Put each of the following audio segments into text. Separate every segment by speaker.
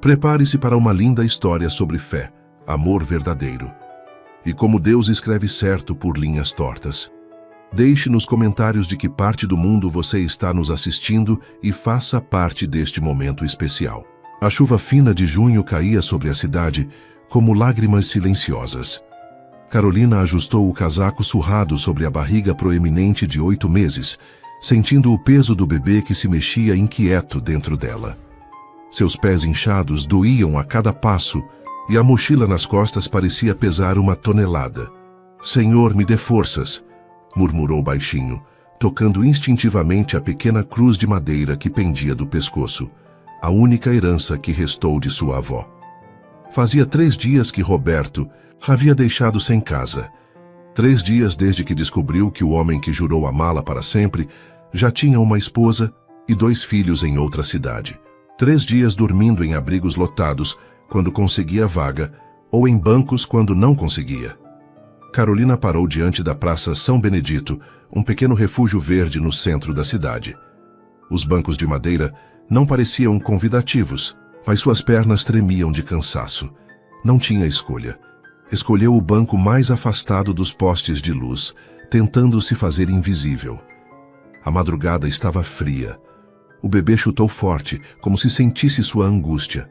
Speaker 1: Prepare-se para uma linda história sobre fé, amor verdadeiro. E como Deus escreve certo por linhas tortas. Deixe nos comentários de que parte do mundo você está nos assistindo e faça parte deste momento especial. A chuva fina de junho caía sobre a cidade como lágrimas silenciosas. Carolina ajustou o casaco surrado sobre a barriga proeminente de 8 meses, sentindo o peso do bebê que se mexia inquieto dentro dela. Seus pés inchados doíam a cada passo e a mochila nas costas parecia pesar 1 tonelada. "Senhor, me dê forças", murmurou baixinho, tocando instintivamente a pequena cruz de madeira que pendia do pescoço, a única herança que restou de sua avó. Fazia 3 dias que Roberto havia deixado sem casa. 3 dias desde que descobriu que o homem que jurou amá-la para sempre já tinha uma esposa e 2 filhos em outra cidade. 3 dias dormindo em abrigos lotados quando conseguia vaga ou em bancos quando não conseguia. Carolina parou diante da Praça São Benedito, um pequeno refúgio verde no centro da cidade. Os bancos de madeira não pareciam convidativos, mas suas pernas tremiam de cansaço. Não tinha escolha. Escolheu o banco mais afastado dos postes de luz, tentando se fazer invisível. A madrugada estava fria. O bebê chutou forte, como se sentisse sua angústia.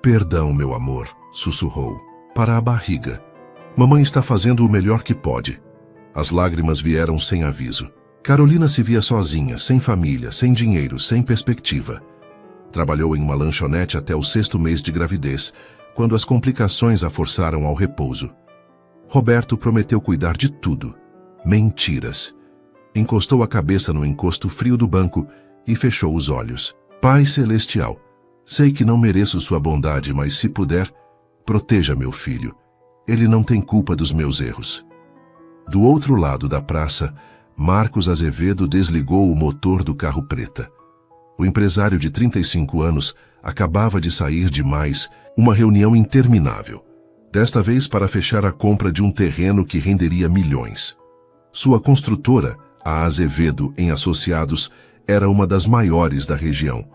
Speaker 1: "Perdão, meu amor", sussurrou, para a barriga. "Mamãe está fazendo o melhor que pode." As lágrimas vieram sem aviso. Carolina se via sozinha, sem família, sem dinheiro, sem perspectiva. Trabalhou em uma lanchonete até o 6º mês de gravidez, quando as complicações a forçaram ao repouso. Roberto prometeu cuidar de tudo. Mentiras. Encostou a cabeça no encosto frio do banco e fechou os olhos. "Pai Celestial, sei que não mereço sua bondade, mas se puder, proteja meu filho. Ele não tem culpa dos meus erros." Do outro lado da praça, Marcos Azevedo desligou o motor do carro preta. O empresário de 35 anos acabava de sair de mais uma reunião interminável, desta vez para fechar a compra de um terreno que renderia milhões. Sua construtora, a Azevedo em Associados, era uma das maiores da região.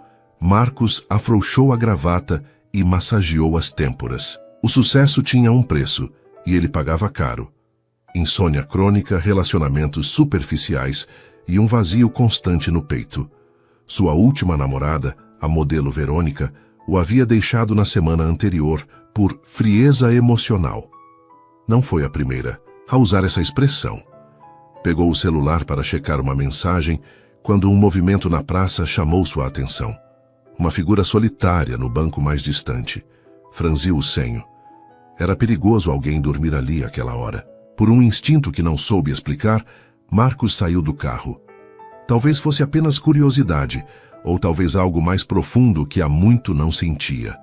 Speaker 1: Marcos afrouxou a gravata e massageou as têmporas. O sucesso tinha um preço, e ele pagava caro. Insônia crônica, relacionamentos superficiais e um vazio constante no peito. Sua última namorada, a modelo Verônica, o havia deixado na semana anterior por frieza emocional. Não foi a primeira a usar essa expressão. Pegou o celular para checar uma mensagem quando um movimento na praça chamou sua atenção. Uma figura solitária no banco mais distante. Franziu o senho. Era perigoso alguém dormir ali àquela hora. Por um instinto que não soube explicar, Marcos saiu do carro. Talvez fosse apenas curiosidade, ou talvez algo mais profundo que há muito não sentia.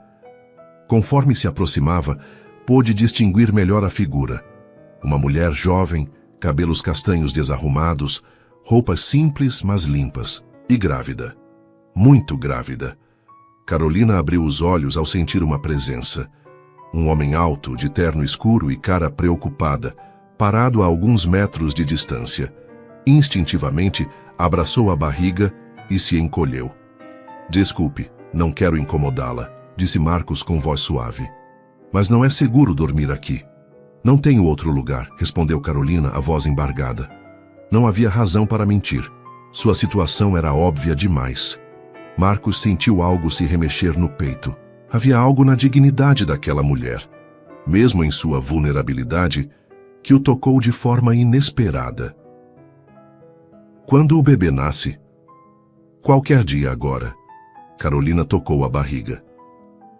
Speaker 1: Conforme se aproximava, pôde distinguir melhor a figura. Uma mulher jovem, cabelos castanhos desarrumados, roupas simples mas limpas, e grávida. Muito grávida. Carolina abriu os olhos ao sentir uma presença. Um homem alto, de terno escuro e cara preocupada, parado a alguns metros de distância. Instintivamente, abraçou a barriga e se encolheu. "Desculpe, não quero incomodá-la", disse Marcos com voz suave. "Mas não é seguro dormir aqui." "Não tenho outro lugar", respondeu Carolina, a voz embargada. Não havia razão para mentir. Sua situação era óbvia demais. Marcos sentiu algo se remexer no peito. Havia algo na dignidade daquela mulher, mesmo em sua vulnerabilidade, que o tocou de forma inesperada. "Quando o bebê nasce?" "Qualquer dia agora." Carolina tocou a barriga.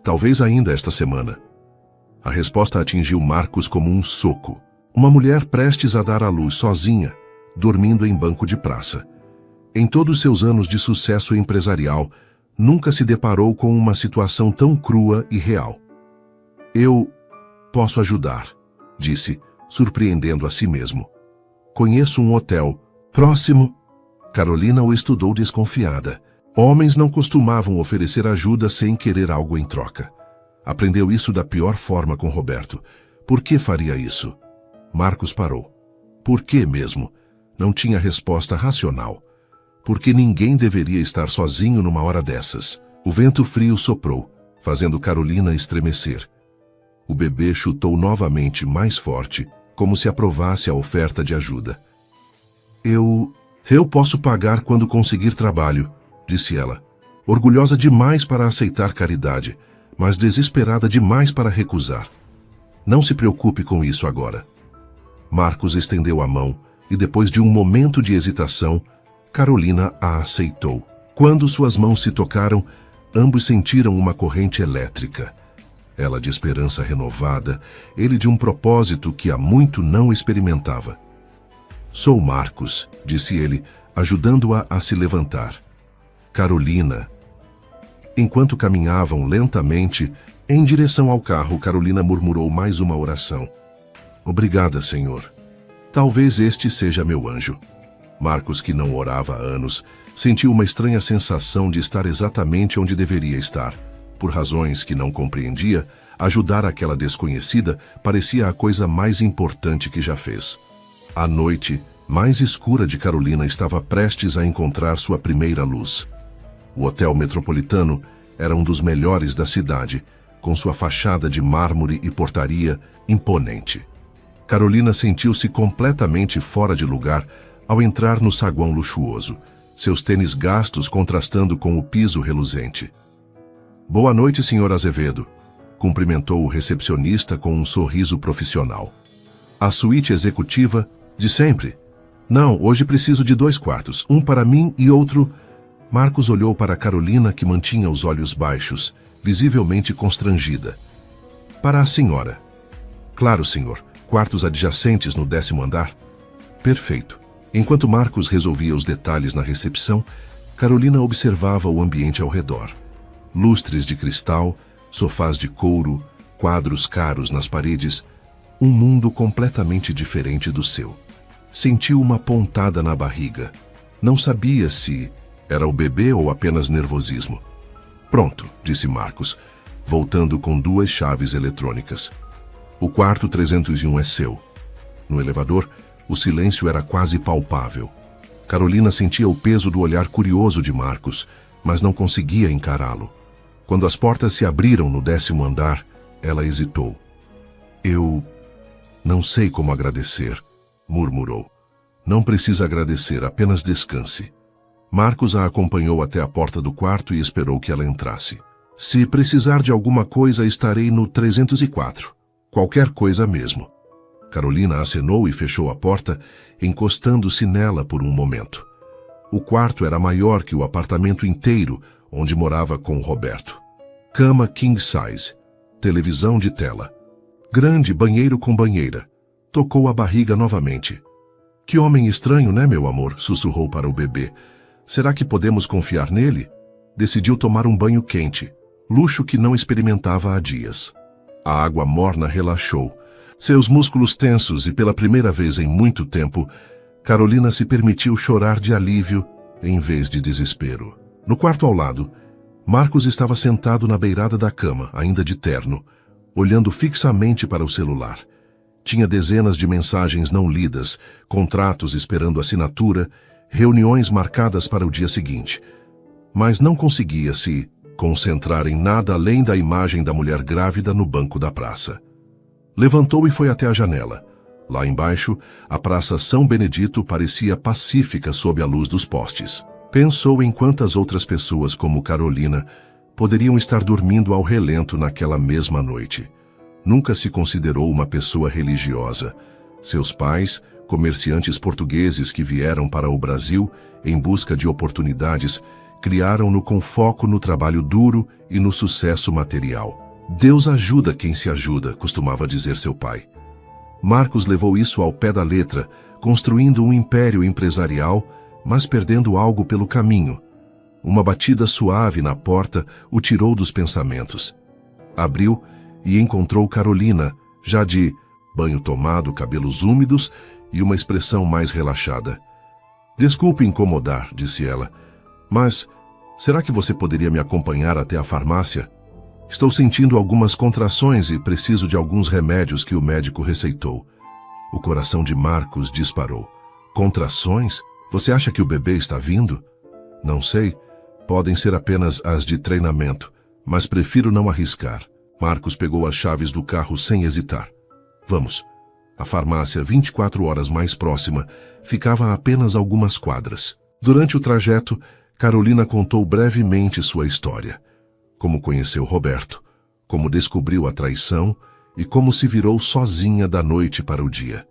Speaker 1: "Talvez ainda esta semana." A resposta atingiu Marcos como um soco. Uma mulher prestes a dar à luz sozinha, dormindo em banco de praça. Em todos seus anos de sucesso empresarial, nunca se deparou com uma situação tão crua e real. "Eu posso ajudar", disse, surpreendendo a si mesmo. "Conheço um hotel próximo." Carolina o estudou desconfiada. Homens não costumavam oferecer ajuda sem querer algo em troca. Aprendeu isso da pior forma com Roberto. Por que faria isso? Marcos parou. Por que mesmo? Não tinha resposta racional. Porque ninguém deveria estar sozinho numa hora dessas. O vento frio soprou, fazendo Carolina estremecer. O bebê chutou novamente mais forte, como se aprovasse a oferta de ajuda. Eu posso pagar quando conseguir trabalho, disse ela, orgulhosa demais para aceitar caridade, mas desesperada demais para recusar. Não se preocupe com isso agora. Marcos estendeu a mão e, depois de um momento de hesitação, Carolina a aceitou. Quando suas mãos se tocaram, ambos sentiram uma corrente elétrica. Ela de esperança renovada, ele de um propósito que há muito não experimentava. Sou Marcos, disse ele, ajudando-a a se levantar. Carolina. Enquanto caminhavam lentamente, em direção ao carro, Carolina murmurou mais uma oração. Obrigada, Senhor. Talvez este seja meu anjo. Marcos, que não orava há anos, sentiu uma estranha sensação de estar exatamente onde deveria estar. Por razões que não compreendia, ajudar aquela desconhecida parecia a coisa mais importante que já fez. A noite mais escura de Carolina estava prestes a encontrar sua primeira luz. O Hotel Metropolitano era um dos melhores da cidade, com sua fachada de mármore e portaria imponente. Carolina sentiu-se completamente fora de lugar ao entrar no saguão luxuoso, seus tênis gastos contrastando com o piso reluzente. Boa noite, Sr. Azevedo, cumprimentou o recepcionista com um sorriso profissional. A suíte executiva de sempre. Não, hoje preciso de 2 quartos, um para mim e outro... Marcos olhou para Carolina, que mantinha os olhos baixos, visivelmente constrangida. Para a senhora. Claro, senhor. Quartos adjacentes no 10º andar? Perfeito. Enquanto Marcos resolvia os detalhes na recepção, Carolina observava o ambiente ao redor. Lustres de cristal, sofás de couro, quadros caros nas paredes, um mundo completamente diferente do seu. Sentiu uma pontada na barriga. Não sabia se era o bebê ou apenas nervosismo. Pronto, disse Marcos, voltando com 2 chaves eletrônicas. O quarto 301 é seu. No elevador, o silêncio era quase palpável. Carolina sentia o peso do olhar curioso de Marcos, mas não conseguia encará-lo. Quando as portas se abriram no 10º andar, ela hesitou. Eu não sei como agradecer, murmurou. Não precisa agradecer, apenas descanse. Marcos a acompanhou até a porta do quarto e esperou que ela entrasse. Se precisar de alguma coisa, estarei no 304. Qualquer coisa mesmo. Carolina acenou e fechou a porta, encostando-se nela por um momento. O quarto era maior que o apartamento inteiro onde morava com Roberto. Cama king size, televisão de tela. Grande banheiro com banheira. Tocou a barriga novamente. Que homem estranho, né, meu amor? Sussurrou para o bebê. Será que podemos confiar nele? Decidiu tomar um banho quente, luxo que não experimentava há dias. A água morna relaxou. Seus músculos tensos e pela primeira vez em muito tempo, Carolina se permitiu chorar de alívio em vez de desespero. No quarto ao lado, Marcos estava sentado na beirada da cama, ainda de terno, olhando fixamente para o celular. Tinha dezenas de mensagens não lidas, contratos esperando assinatura, reuniões marcadas para o dia seguinte. Mas não conseguia se concentrar em nada além da imagem da mulher grávida no banco da praça. Levantou e foi até a janela. Lá embaixo, a Praça São Benedito parecia pacífica sob a luz dos postes. Pensou em quantas outras pessoas como Carolina poderiam estar dormindo ao relento naquela mesma noite. Nunca se considerou uma pessoa religiosa. Seus pais, comerciantes portugueses que vieram para o Brasil em busca de oportunidades, criaram-no com foco no trabalho duro e no sucesso material. Deus ajuda quem se ajuda, costumava dizer seu pai. Marcos levou isso ao pé da letra, construindo um império empresarial, mas perdendo algo pelo caminho. Uma batida suave na porta o tirou dos pensamentos. Abriu e encontrou Carolina, já de banho tomado, cabelos úmidos e uma expressão mais relaxada. Desculpe incomodar, disse ela, mas será que você poderia me acompanhar até a farmácia? Estou sentindo algumas contrações e preciso de alguns remédios que o médico receitou. O coração de Marcos disparou. Contrações? Você acha que o bebê está vindo? Não sei. Podem ser apenas as de treinamento, mas prefiro não arriscar. Marcos pegou as chaves do carro sem hesitar. Vamos. A farmácia, 24 horas mais próxima, ficava a apenas algumas quadras. Durante o trajeto, Carolina contou brevemente sua história. Como conheceu Roberto, como descobriu a traição e como se virou sozinha da noite para o dia.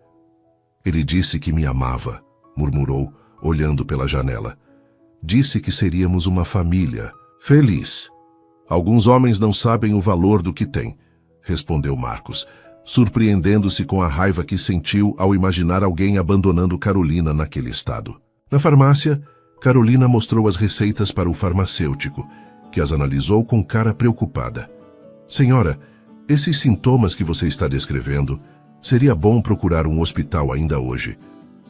Speaker 1: Ele disse que me amava, murmurou, olhando pela janela. Disse que seríamos uma família feliz. Alguns homens não sabem o valor do que têm, respondeu Marcos, surpreendendo-se com a raiva que sentiu ao imaginar alguém abandonando Carolina naquele estado. Na farmácia, Carolina mostrou as receitas para o farmacêutico, que as analisou com cara preocupada. Senhora, esses sintomas que você está descrevendo, seria bom procurar um hospital ainda hoje.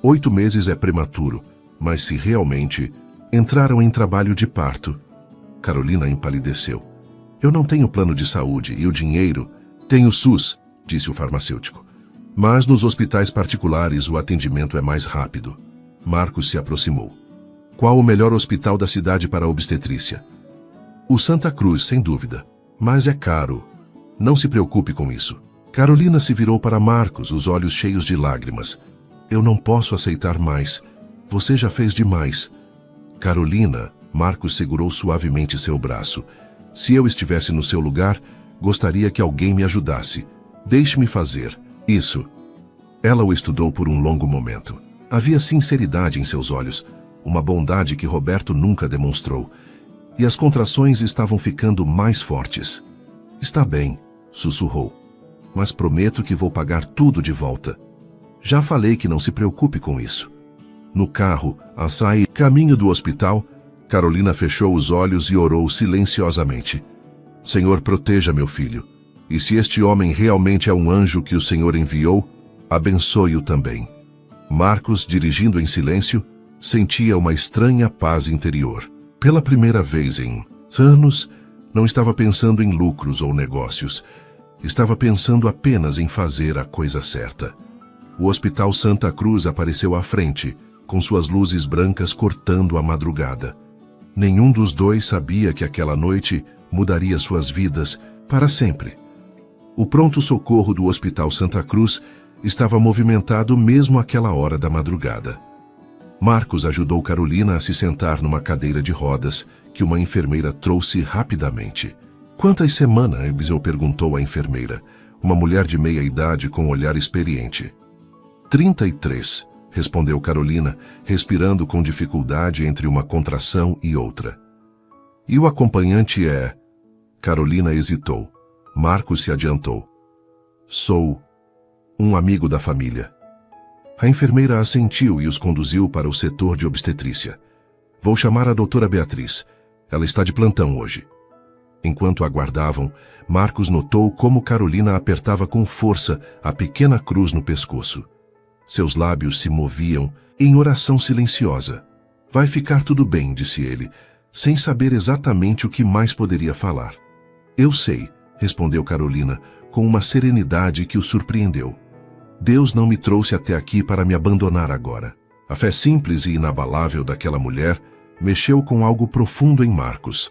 Speaker 1: 8 meses é prematuro, mas se realmente entraram em trabalho de parto. Carolina empalideceu. Eu não tenho plano de saúde e o dinheiro... Tenho SUS, disse o farmacêutico. Mas nos hospitais particulares o atendimento é mais rápido. Marcos se aproximou. Qual o melhor hospital da cidade para a obstetrícia? O Santa Cruz, sem dúvida. Mas é caro. Não se preocupe com isso. Carolina se virou para Marcos, os olhos cheios de lágrimas. Eu não posso aceitar mais. Você já fez demais. Carolina, Marcos segurou suavemente seu braço. Se eu estivesse no seu lugar, gostaria que alguém me ajudasse. Deixe-me fazer. Isso. Ela o estudou por um longo momento. Havia sinceridade em seus olhos, uma bondade que Roberto nunca demonstrou. E as contrações estavam ficando mais fortes. Está bem, sussurrou. Mas prometo que vou pagar tudo de volta. Já falei que não se preocupe com isso. No carro, a sair caminho do hospital, Carolina fechou os olhos e orou silenciosamente. Senhor, proteja meu filho. E se este homem realmente é um anjo que o Senhor enviou, abençoe-o também. Marcos, dirigindo em silêncio, sentia uma estranha paz interior. Pela primeira vez em anos, não estava pensando em lucros ou negócios. Estava pensando apenas em fazer a coisa certa. O Hospital Santa Cruz apareceu à frente, com suas luzes brancas cortando a madrugada. Nenhum dos dois sabia que aquela noite mudaria suas vidas para sempre. O pronto-socorro do Hospital Santa Cruz estava movimentado mesmo àquela hora da madrugada. Marcos ajudou Carolina a se sentar numa cadeira de rodas que uma enfermeira trouxe rapidamente. Quantas semanas? Perguntou a enfermeira, uma mulher de meia idade com um olhar experiente. 33, respondeu Carolina, respirando com dificuldade entre uma contração e outra. E o acompanhante é... Carolina hesitou. Marcos se adiantou. Sou um amigo da família. A enfermeira assentiu e os conduziu para o setor de obstetrícia. Vou chamar a doutora Beatriz. Ela está de plantão hoje. Enquanto aguardavam, Marcos notou como Carolina apertava com força a pequena cruz no pescoço. Seus lábios se moviam em oração silenciosa. Vai ficar tudo bem, disse ele, sem saber exatamente o que mais poderia falar. Eu sei, respondeu Carolina, com uma serenidade que o surpreendeu. Deus não me trouxe até aqui para me abandonar agora. A fé simples e inabalável daquela mulher mexeu com algo profundo em Marcos.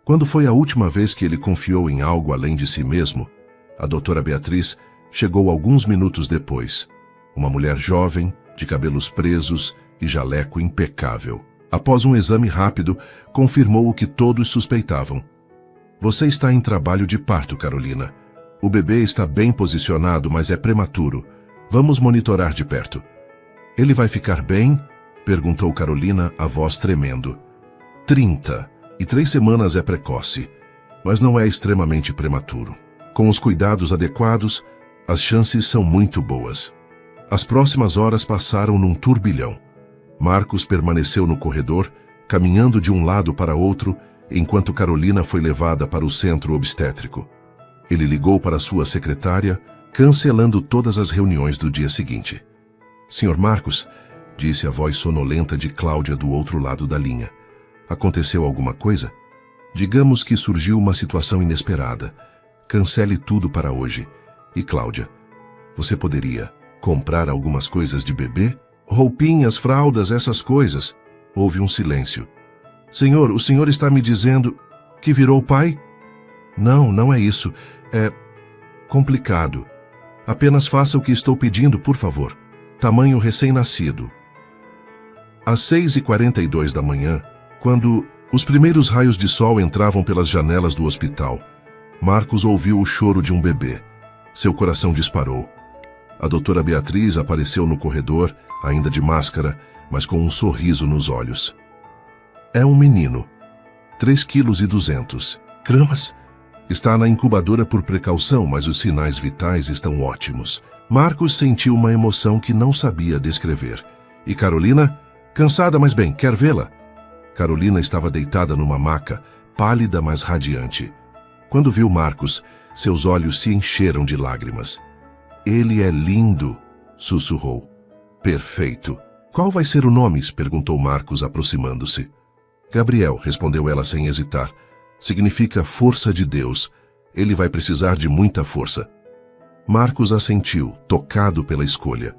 Speaker 1: Quando foi a última vez que ele confiou em algo além de si mesmo? A doutora Beatriz chegou alguns minutos depois. Uma mulher jovem, de cabelos presos e jaleco impecável. Após um exame rápido, confirmou o que todos suspeitavam. Você está em trabalho de parto, Carolina. O bebê está bem posicionado, mas é prematuro. Vamos monitorar de perto. Ele vai ficar bem? Perguntou Carolina, a voz tremendo. 30. E 3 semanas é precoce, mas não é extremamente prematuro. Com os cuidados adequados, as chances são muito boas. As próximas horas passaram num turbilhão. Marcos permaneceu no corredor, caminhando de um lado para outro, enquanto Carolina foi levada para o centro obstétrico. Ele ligou para sua secretária, cancelando todas as reuniões do dia seguinte. Senhor Marcos, disse a voz sonolenta de Cláudia do outro lado da linha. Aconteceu alguma coisa? Digamos que surgiu uma situação inesperada. Cancele tudo para hoje. E Cláudia, você poderia comprar algumas coisas de bebê? Roupinhas, fraldas, essas coisas. Houve um silêncio. Senhor, o senhor está me dizendo que virou pai? Não, não é isso. É complicado. Apenas faça o que estou pedindo, por favor. Tamanho recém-nascido. Às 6h42 da manhã, quando os primeiros raios de sol entravam pelas janelas do hospital, Marcos ouviu o choro de um bebê. Seu coração disparou. A doutora Beatriz apareceu no corredor, ainda de máscara, mas com um sorriso nos olhos. É um menino. 3,2 kg. Está na incubadora por precaução, mas os sinais vitais estão ótimos. Marcos sentiu uma emoção que não sabia descrever. E Carolina? Cansada, mas bem, quer vê-la? Carolina estava deitada numa maca, pálida, mas radiante. Quando viu Marcos, seus olhos se encheram de lágrimas. Ele é lindo, sussurrou. Perfeito. Qual vai ser o nome? Perguntou Marcos, aproximando-se. Gabriel, respondeu ela sem hesitar. Significa força de Deus. Ele vai precisar de muita força. Marcos assentiu, tocado pela escolha.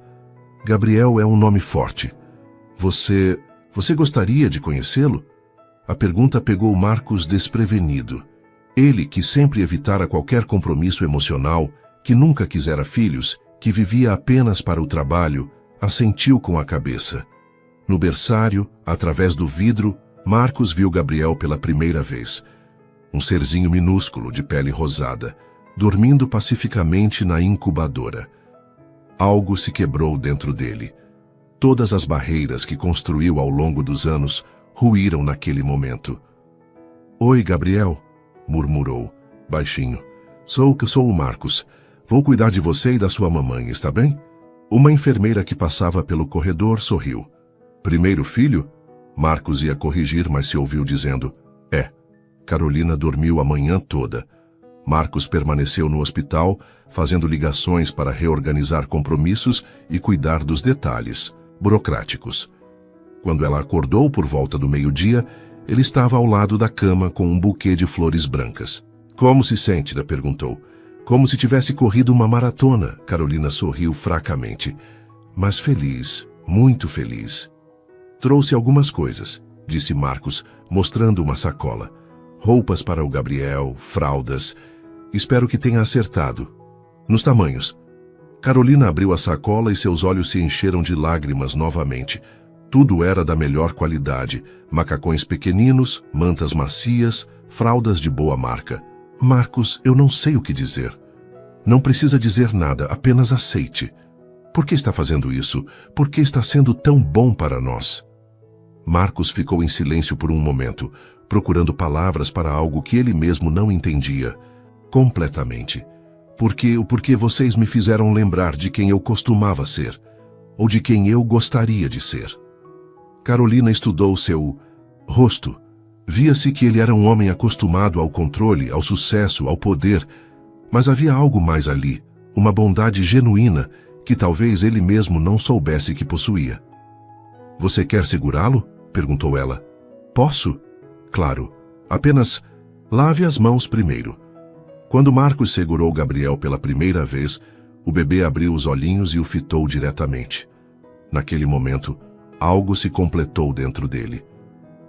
Speaker 1: Gabriel é um nome forte. Você gostaria de conhecê-lo? A pergunta pegou Marcos desprevenido. Ele, que sempre evitara qualquer compromisso emocional, que nunca quisera filhos, que vivia apenas para o trabalho, assentiu com a cabeça. No berçário, através do vidro, Marcos viu Gabriel pela primeira vez. Um serzinho minúsculo de pele rosada, dormindo pacificamente na incubadora. Algo se quebrou dentro dele. Todas as barreiras que construiu ao longo dos anos ruíram naquele momento. Oi, Gabriel, murmurou, baixinho. Sou o Marcos. Vou cuidar de você e da sua mamãe, está bem? Uma enfermeira que passava pelo corredor sorriu. Primeiro filho? Marcos ia corrigir, mas se ouviu dizendo, é. Carolina dormiu a manhã toda. Marcos permaneceu no hospital, fazendo ligações para reorganizar compromissos e cuidar dos detalhes burocráticos. Quando ela acordou por volta do meio-dia, ele estava ao lado da cama com um buquê de flores brancas. Como se sente? Ela perguntou. Como se tivesse corrido uma maratona. Carolina sorriu fracamente. Mas feliz, muito feliz. Trouxe algumas coisas, disse Marcos, mostrando uma sacola. Roupas para o Gabriel, fraldas. Espero que tenha acertado. Nos tamanhos. Carolina abriu a sacola e seus olhos se encheram de lágrimas novamente. Tudo era da melhor qualidade. Macacões pequeninos, mantas macias, fraldas de boa marca. Marcos, eu não sei o que dizer. Não precisa dizer nada, apenas aceite. Por que está fazendo isso? Por que está sendo tão bom para nós? Marcos ficou em silêncio por um momento, procurando palavras para algo que ele mesmo não entendia. Completamente. Porque vocês me fizeram lembrar de quem eu costumava ser, ou de quem eu gostaria de ser. Carolina estudou seu rosto. Via-se que ele era um homem acostumado ao controle, ao sucesso, ao poder, mas havia algo mais ali, uma bondade genuína que talvez ele mesmo não soubesse que possuía. Você quer segurá-lo? Perguntou ela. Posso? Claro. Apenas lave as mãos primeiro. Quando Marcos segurou Gabriel pela primeira vez, o bebê abriu os olhinhos e o fitou diretamente. Naquele momento, algo se completou dentro dele.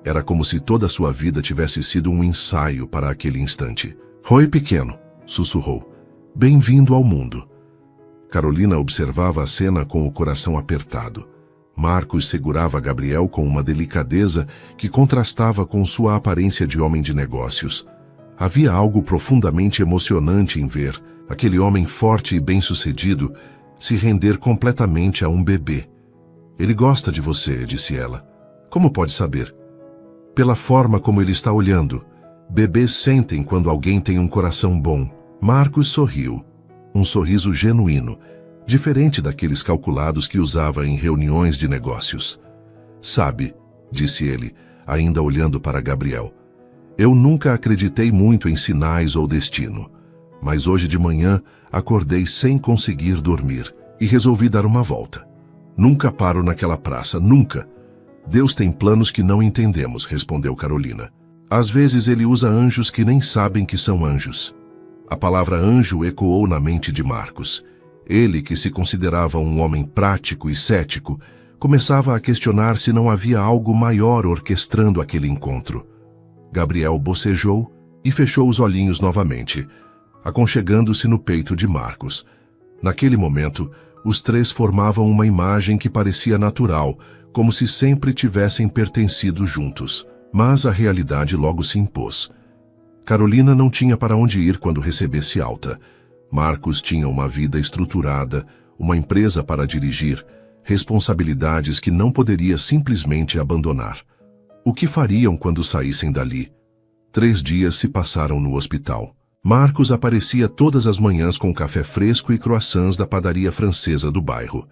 Speaker 1: Era como se toda a sua vida tivesse sido um ensaio para aquele instante. Oi, pequeno, sussurrou. Bem-vindo ao mundo. Carolina observava a cena com o coração apertado. Marcos segurava Gabriel com uma delicadeza que contrastava com sua aparência de homem de negócios. Havia algo profundamente emocionante em ver aquele homem forte e bem-sucedido se render completamente a um bebê. Ele gosta de você, disse ela. Como pode saber? Pela forma como ele está olhando. Bebês sentem quando alguém tem um coração bom. Marcos sorriu. Um sorriso genuíno, diferente daqueles calculados que usava em reuniões de negócios. Sabe, disse ele, ainda olhando para Gabriel. Eu nunca acreditei muito em sinais ou destino, mas hoje de manhã acordei sem conseguir dormir e resolvi dar uma volta. Nunca paro naquela praça, nunca. Deus tem planos que não entendemos, respondeu Carolina. Às vezes ele usa anjos que nem sabem que são anjos. A palavra anjo ecoou na mente de Marcos. Ele, que se considerava um homem prático e cético, começava a questionar se não havia algo maior orquestrando aquele encontro. Gabriel bocejou e fechou os olhinhos novamente, aconchegando-se no peito de Marcos. Naquele momento, os três formavam uma imagem que parecia natural, como se sempre tivessem pertencido juntos. Mas a realidade logo se impôs. Carolina não tinha para onde ir quando recebesse alta. Marcos tinha uma vida estruturada, uma empresa para dirigir, responsabilidades que não poderia simplesmente abandonar. O que fariam quando saíssem dali? 3 dias se passaram no hospital. Marcos aparecia todas as manhãs com café fresco e croissants da padaria francesa do bairro.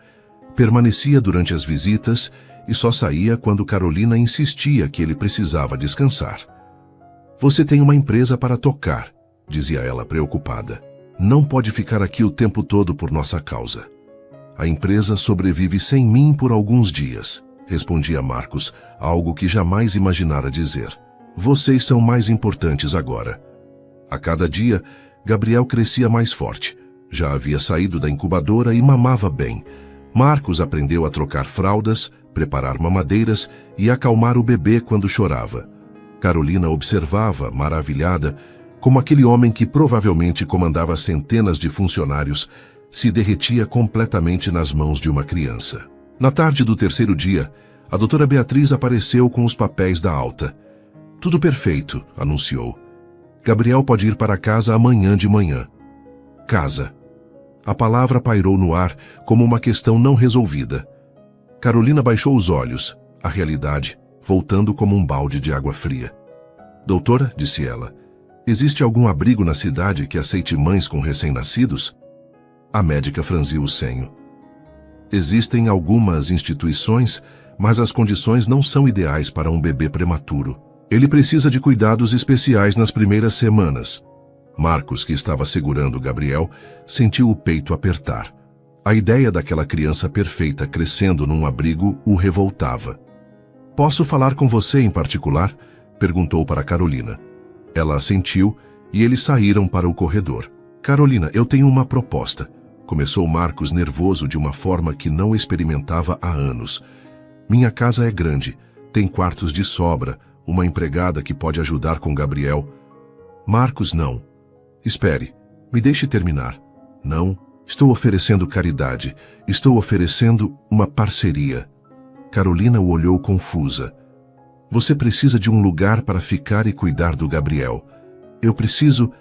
Speaker 1: Permanecia durante as visitas e só saía quando Carolina insistia que ele precisava descansar. "Você tem uma empresa para tocar", dizia ela preocupada. "Não pode ficar aqui o tempo todo por nossa causa." "A empresa sobrevive sem mim por alguns dias", respondia Marcos, algo que jamais imaginara dizer. "Vocês são mais importantes agora." A cada dia, Gabriel crescia mais forte. Já havia saído da incubadora e mamava bem. Marcos aprendeu a trocar fraldas, preparar mamadeiras e acalmar o bebê quando chorava. Carolina observava, maravilhada, como aquele homem que provavelmente comandava centenas de funcionários se derretia completamente nas mãos de uma criança. Na tarde do 3º dia, a doutora Beatriz apareceu com os papéis da alta. "Tudo perfeito", anunciou. "Gabriel pode ir para casa amanhã de manhã." Casa. A palavra pairou no ar como uma questão não resolvida. Carolina baixou os olhos, a realidade, voltando como um balde de água fria. "Doutora", disse ela, "existe algum abrigo na cidade que aceite mães com recém-nascidos?" A médica franziu o senho. "Existem algumas instituições, mas as condições não são ideais para um bebê prematuro. Ele precisa de cuidados especiais nas primeiras semanas." Marcos, que estava segurando Gabriel, sentiu o peito apertar. A ideia daquela criança perfeita crescendo num abrigo o revoltava. "Posso falar com você em particular?" perguntou para Carolina. Ela assentiu e eles saíram para o corredor. "Carolina, eu tenho uma proposta", começou Marcos nervoso de uma forma que não experimentava há anos. "Minha casa é grande, tem quartos de sobra, uma empregada que pode ajudar com Gabriel." "Marcos, não." "Espere, me deixe terminar." "Não, estou oferecendo caridade, estou oferecendo uma parceria." Carolina o olhou confusa. "Você precisa de um lugar para ficar e cuidar do Gabriel. Eu preciso...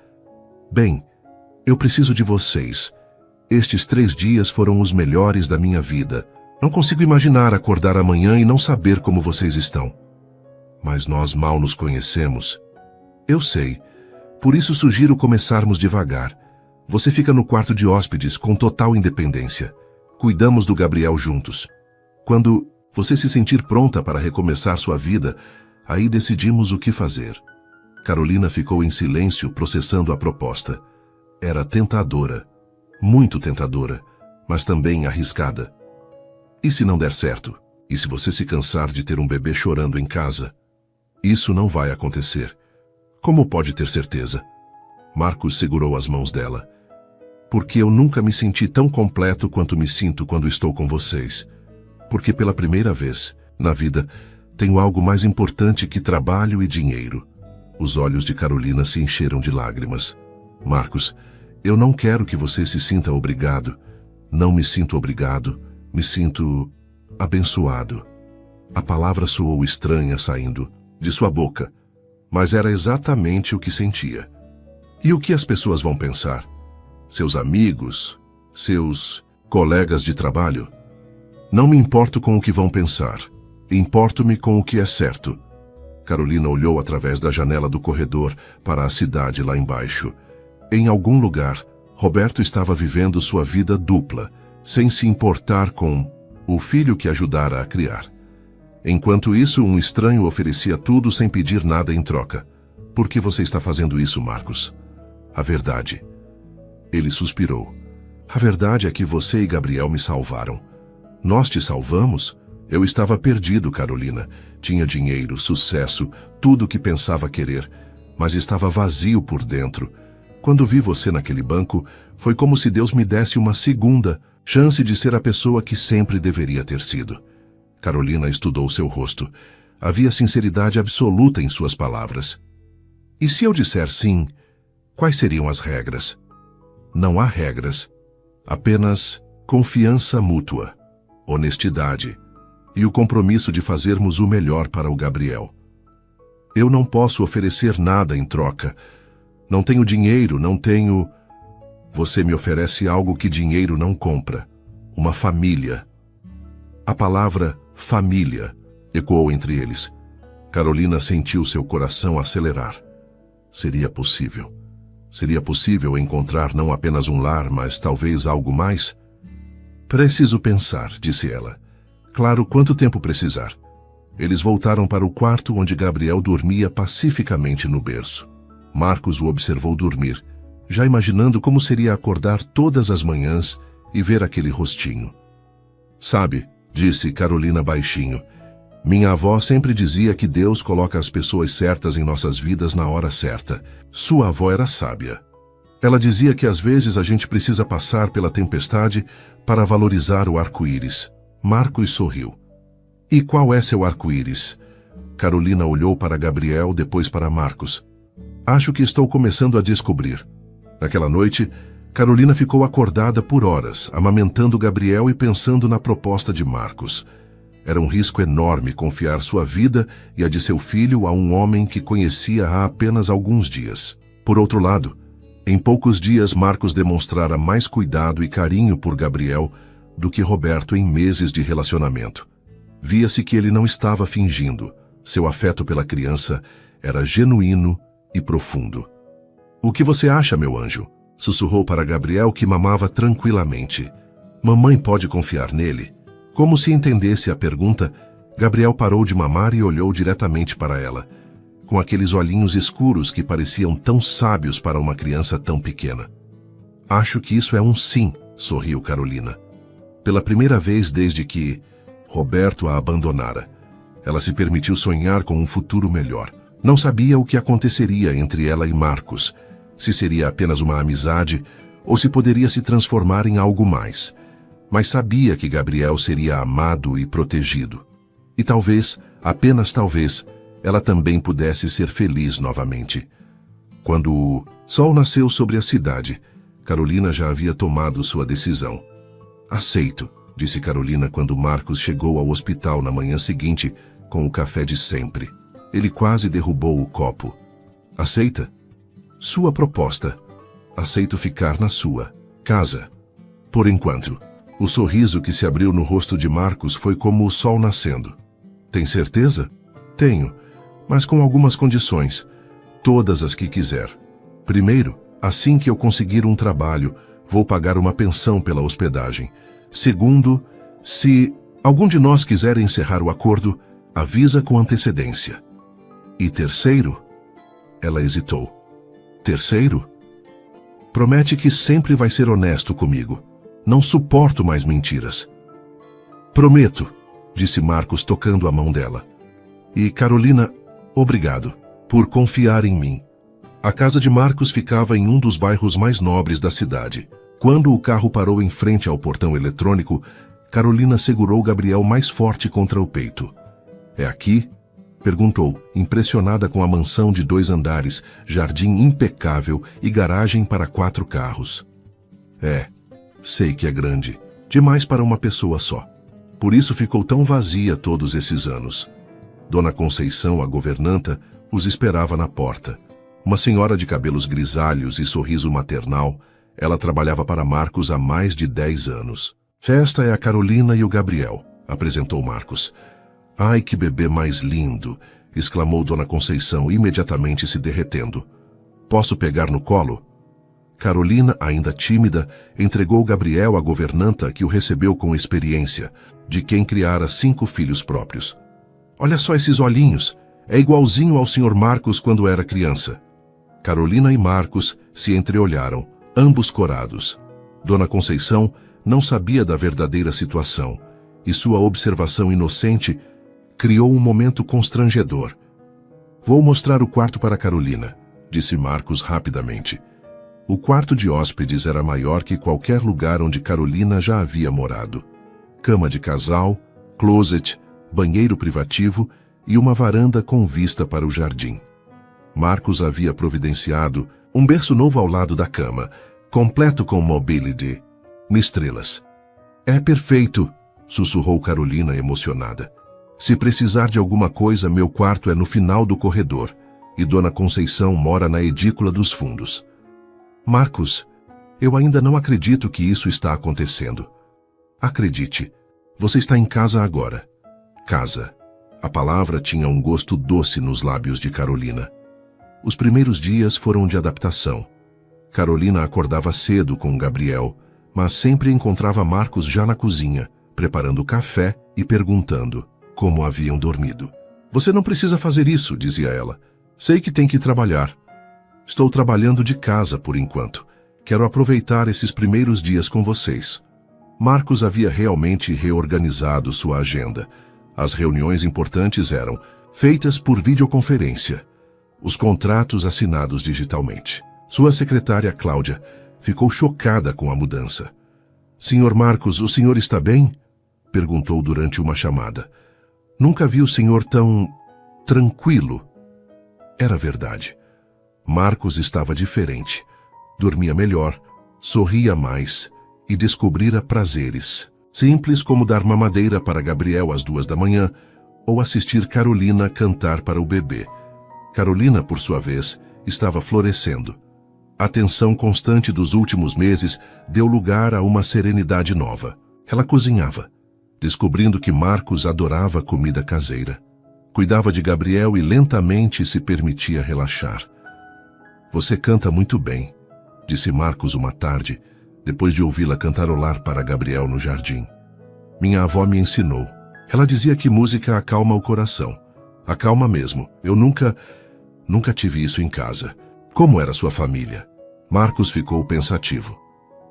Speaker 1: Bem, eu preciso de vocês. Estes 3 dias foram os melhores da minha vida. Não consigo imaginar acordar amanhã e não saber como vocês estão." "Mas nós mal nos conhecemos." "Eu sei. Por isso sugiro começarmos devagar. Você fica no quarto de hóspedes com total independência. Cuidamos do Gabriel juntos. Quando você se sentir pronta para recomeçar sua vida, aí decidimos o que fazer." Carolina ficou em silêncio processando a proposta. Era tentadora, muito tentadora, mas também arriscada. "E se não der certo? E se você se cansar de ter um bebê chorando em casa?" "Isso não vai acontecer." "Como pode ter certeza?" Marcos segurou as mãos dela. "Porque eu nunca me senti tão completo quanto me sinto quando estou com vocês. Porque pela primeira vez, na vida, tenho algo mais importante que trabalho e dinheiro." Os olhos de Carolina se encheram de lágrimas. "Marcos, eu não quero que você se sinta obrigado. Não me sinto obrigado, me sinto abençoado." A palavra soou estranha saindo de sua boca, mas era exatamente o que sentia. "E o que as pessoas vão pensar? Seus amigos? Seus colegas de trabalho?" "Não me importo com o que vão pensar. Importo-me com o que é certo." Carolina olhou através da janela do corredor para a cidade lá embaixo. Em algum lugar, Roberto estava vivendo sua vida dupla, sem se importar com o filho que ajudara a criar. Enquanto isso, um estranho oferecia tudo sem pedir nada em troca. "Por que você está fazendo isso, Marcos?" "A verdade." Ele suspirou. "A verdade é que você e Gabriel me salvaram." "Nós te salvamos?" "Eu estava perdido, Carolina. Tinha dinheiro, sucesso, tudo o que pensava querer, mas estava vazio por dentro. Quando vi você naquele banco, foi como se Deus me desse uma segunda chance de ser a pessoa que sempre deveria ter sido." Carolina estudou seu rosto. Havia sinceridade absoluta em suas palavras. E se eu disser sim, quais seriam as regras? Não há regras, apenas confiança mútua, honestidade e o compromisso de fazermos o melhor para o Gabriel. Eu não posso oferecer nada em troca. Não tenho dinheiro, não tenho... Você me oferece algo que dinheiro não compra. Uma família. A palavra família ecoou entre eles. Carolina sentiu seu coração acelerar. Seria possível. Seria possível encontrar não apenas um lar, mas talvez algo mais? Preciso pensar, disse ela. Claro, quanto tempo precisar? Eles voltaram para o quarto onde Gabriel dormia pacificamente no berço. Marcos o observou dormir, já imaginando como seria acordar todas as manhãs e ver aquele rostinho. Sabe, disse Carolina baixinho, minha avó sempre dizia que Deus coloca as pessoas certas em nossas vidas na hora certa. Sua avó era sábia. Ela dizia que às vezes a gente precisa passar pela tempestade para valorizar o arco-íris. Marcos sorriu. E qual é seu arco-íris? Carolina olhou para Gabriel, depois para Marcos. Acho que estou começando a descobrir. Naquela noite, Carolina ficou acordada por horas, amamentando Gabriel e pensando na proposta de Marcos. Era um risco enorme confiar sua vida e a de seu filho a um homem que conhecia há apenas alguns dias. Por outro lado, em poucos dias Marcos demonstrara mais cuidado e carinho por Gabriel do que Roberto em meses de relacionamento. Via-se que ele não estava fingindo. Seu afeto pela criança era genuíno e profundo. O que você acha, meu anjo? Sussurrou para Gabriel, que mamava tranquilamente. Mamãe pode confiar nele? Como se entendesse a pergunta, Gabriel parou de mamar e olhou diretamente para ela, com aqueles olhinhos escuros que pareciam tão sábios para uma criança tão pequena. Acho que isso é um sim, sorriu Carolina. Pela primeira vez desde que Roberto a abandonara, ela se permitiu sonhar com um futuro melhor. Não sabia o que aconteceria entre ela e Marcos, se seria apenas uma amizade ou se poderia se transformar em algo mais. Mas sabia que Gabriel seria amado e protegido. E talvez, apenas talvez, ela também pudesse ser feliz novamente. Quando o sol nasceu sobre a cidade, Carolina já havia tomado sua decisão. Aceito, disse Carolina quando Marcos chegou ao hospital na manhã seguinte com o café de sempre. Ele quase derrubou o copo. Aceita? Sua proposta. Aceito ficar na sua casa. Por enquanto. O sorriso que se abriu no rosto de Marcos foi como o sol nascendo. Tem certeza? Tenho, mas com algumas condições. Todas as que quiser. Primeiro, assim que eu conseguir um trabalho, vou pagar uma pensão pela hospedagem. Segundo, se algum de nós quiser encerrar o acordo, avisa com antecedência. E terceiro? Ela hesitou. Terceiro? Promete que sempre vai ser honesto comigo. Não suporto mais mentiras. Prometo, disse Marcos tocando a mão dela. E Carolina, obrigado por confiar em mim. A casa de Marcos ficava em um dos bairros mais nobres da cidade. Quando o carro parou em frente ao portão eletrônico, Carolina segurou Gabriel mais forte contra o peito. É aqui? Perguntou, impressionada com a mansão de 2 andares, jardim impecável e garagem para 4 carros. É, sei que é grande, demais para uma pessoa só. Por isso ficou tão vazia todos esses anos. Dona Conceição, a governanta, os esperava na porta. Uma senhora de cabelos grisalhos e sorriso maternal, ela trabalhava para Marcos há mais de 10 anos. Esta é a Carolina e o Gabriel, apresentou Marcos. Ai, que bebê mais lindo, exclamou Dona Conceição, imediatamente se derretendo. Posso pegar no colo? Carolina, ainda tímida, entregou Gabriel à governanta, que o recebeu com experiência, de quem criara 5 filhos próprios. Olha só esses olhinhos, é igualzinho ao Sr. Marcos quando era criança. Carolina e Marcos se entreolharam, ambos corados. Dona Conceição não sabia da verdadeira situação, e sua observação inocente criou um momento constrangedor. Vou mostrar o quarto para Carolina, disse Marcos rapidamente. O quarto de hóspedes era maior que qualquer lugar onde Carolina já havia morado. Cama de casal, closet, banheiro privativo e uma varanda com vista para o jardim. Marcos havia providenciado um berço novo ao lado da cama, completo com mobility. Estrelas. É perfeito, sussurrou Carolina emocionada. Se precisar de alguma coisa, meu quarto é no final do corredor, e Dona Conceição mora na edícula dos fundos. Marcos, eu ainda não acredito que isso está acontecendo. Acredite, você está em casa agora. Casa. A palavra tinha um gosto doce nos lábios de Carolina. Os primeiros dias foram de adaptação. Carolina acordava cedo com Gabriel, mas sempre encontrava Marcos já na cozinha, preparando café e perguntando como haviam dormido. Você não precisa fazer isso, dizia ela. Sei que tem que trabalhar. Estou trabalhando de casa por enquanto. Quero aproveitar esses primeiros dias com vocês. Marcos havia realmente reorganizado sua agenda. As reuniões importantes eram feitas por videoconferência. Os contratos assinados digitalmente. Sua secretária, Cláudia, ficou chocada com a mudança. Senhor Marcos, o senhor está bem? Perguntou durante uma chamada. Nunca vi o senhor tão tranquilo. Era verdade. Marcos estava diferente. Dormia melhor, sorria mais e descobrira prazeres, simples como dar mamadeira para Gabriel às 2 da manhã ou assistir Carolina cantar para o bebê. Carolina, por sua vez, estava florescendo. A tensão constante dos últimos meses deu lugar a uma serenidade nova. Ela cozinhava, descobrindo que Marcos adorava comida caseira. Cuidava de Gabriel e lentamente se permitia relaxar. Você canta muito bem, disse Marcos uma tarde, depois de ouvi-la cantarolar para Gabriel no jardim. Minha avó me ensinou. Ela dizia que música acalma o coração. Acalma mesmo. Eu nunca tive isso em casa. Como era sua família? Marcos ficou pensativo.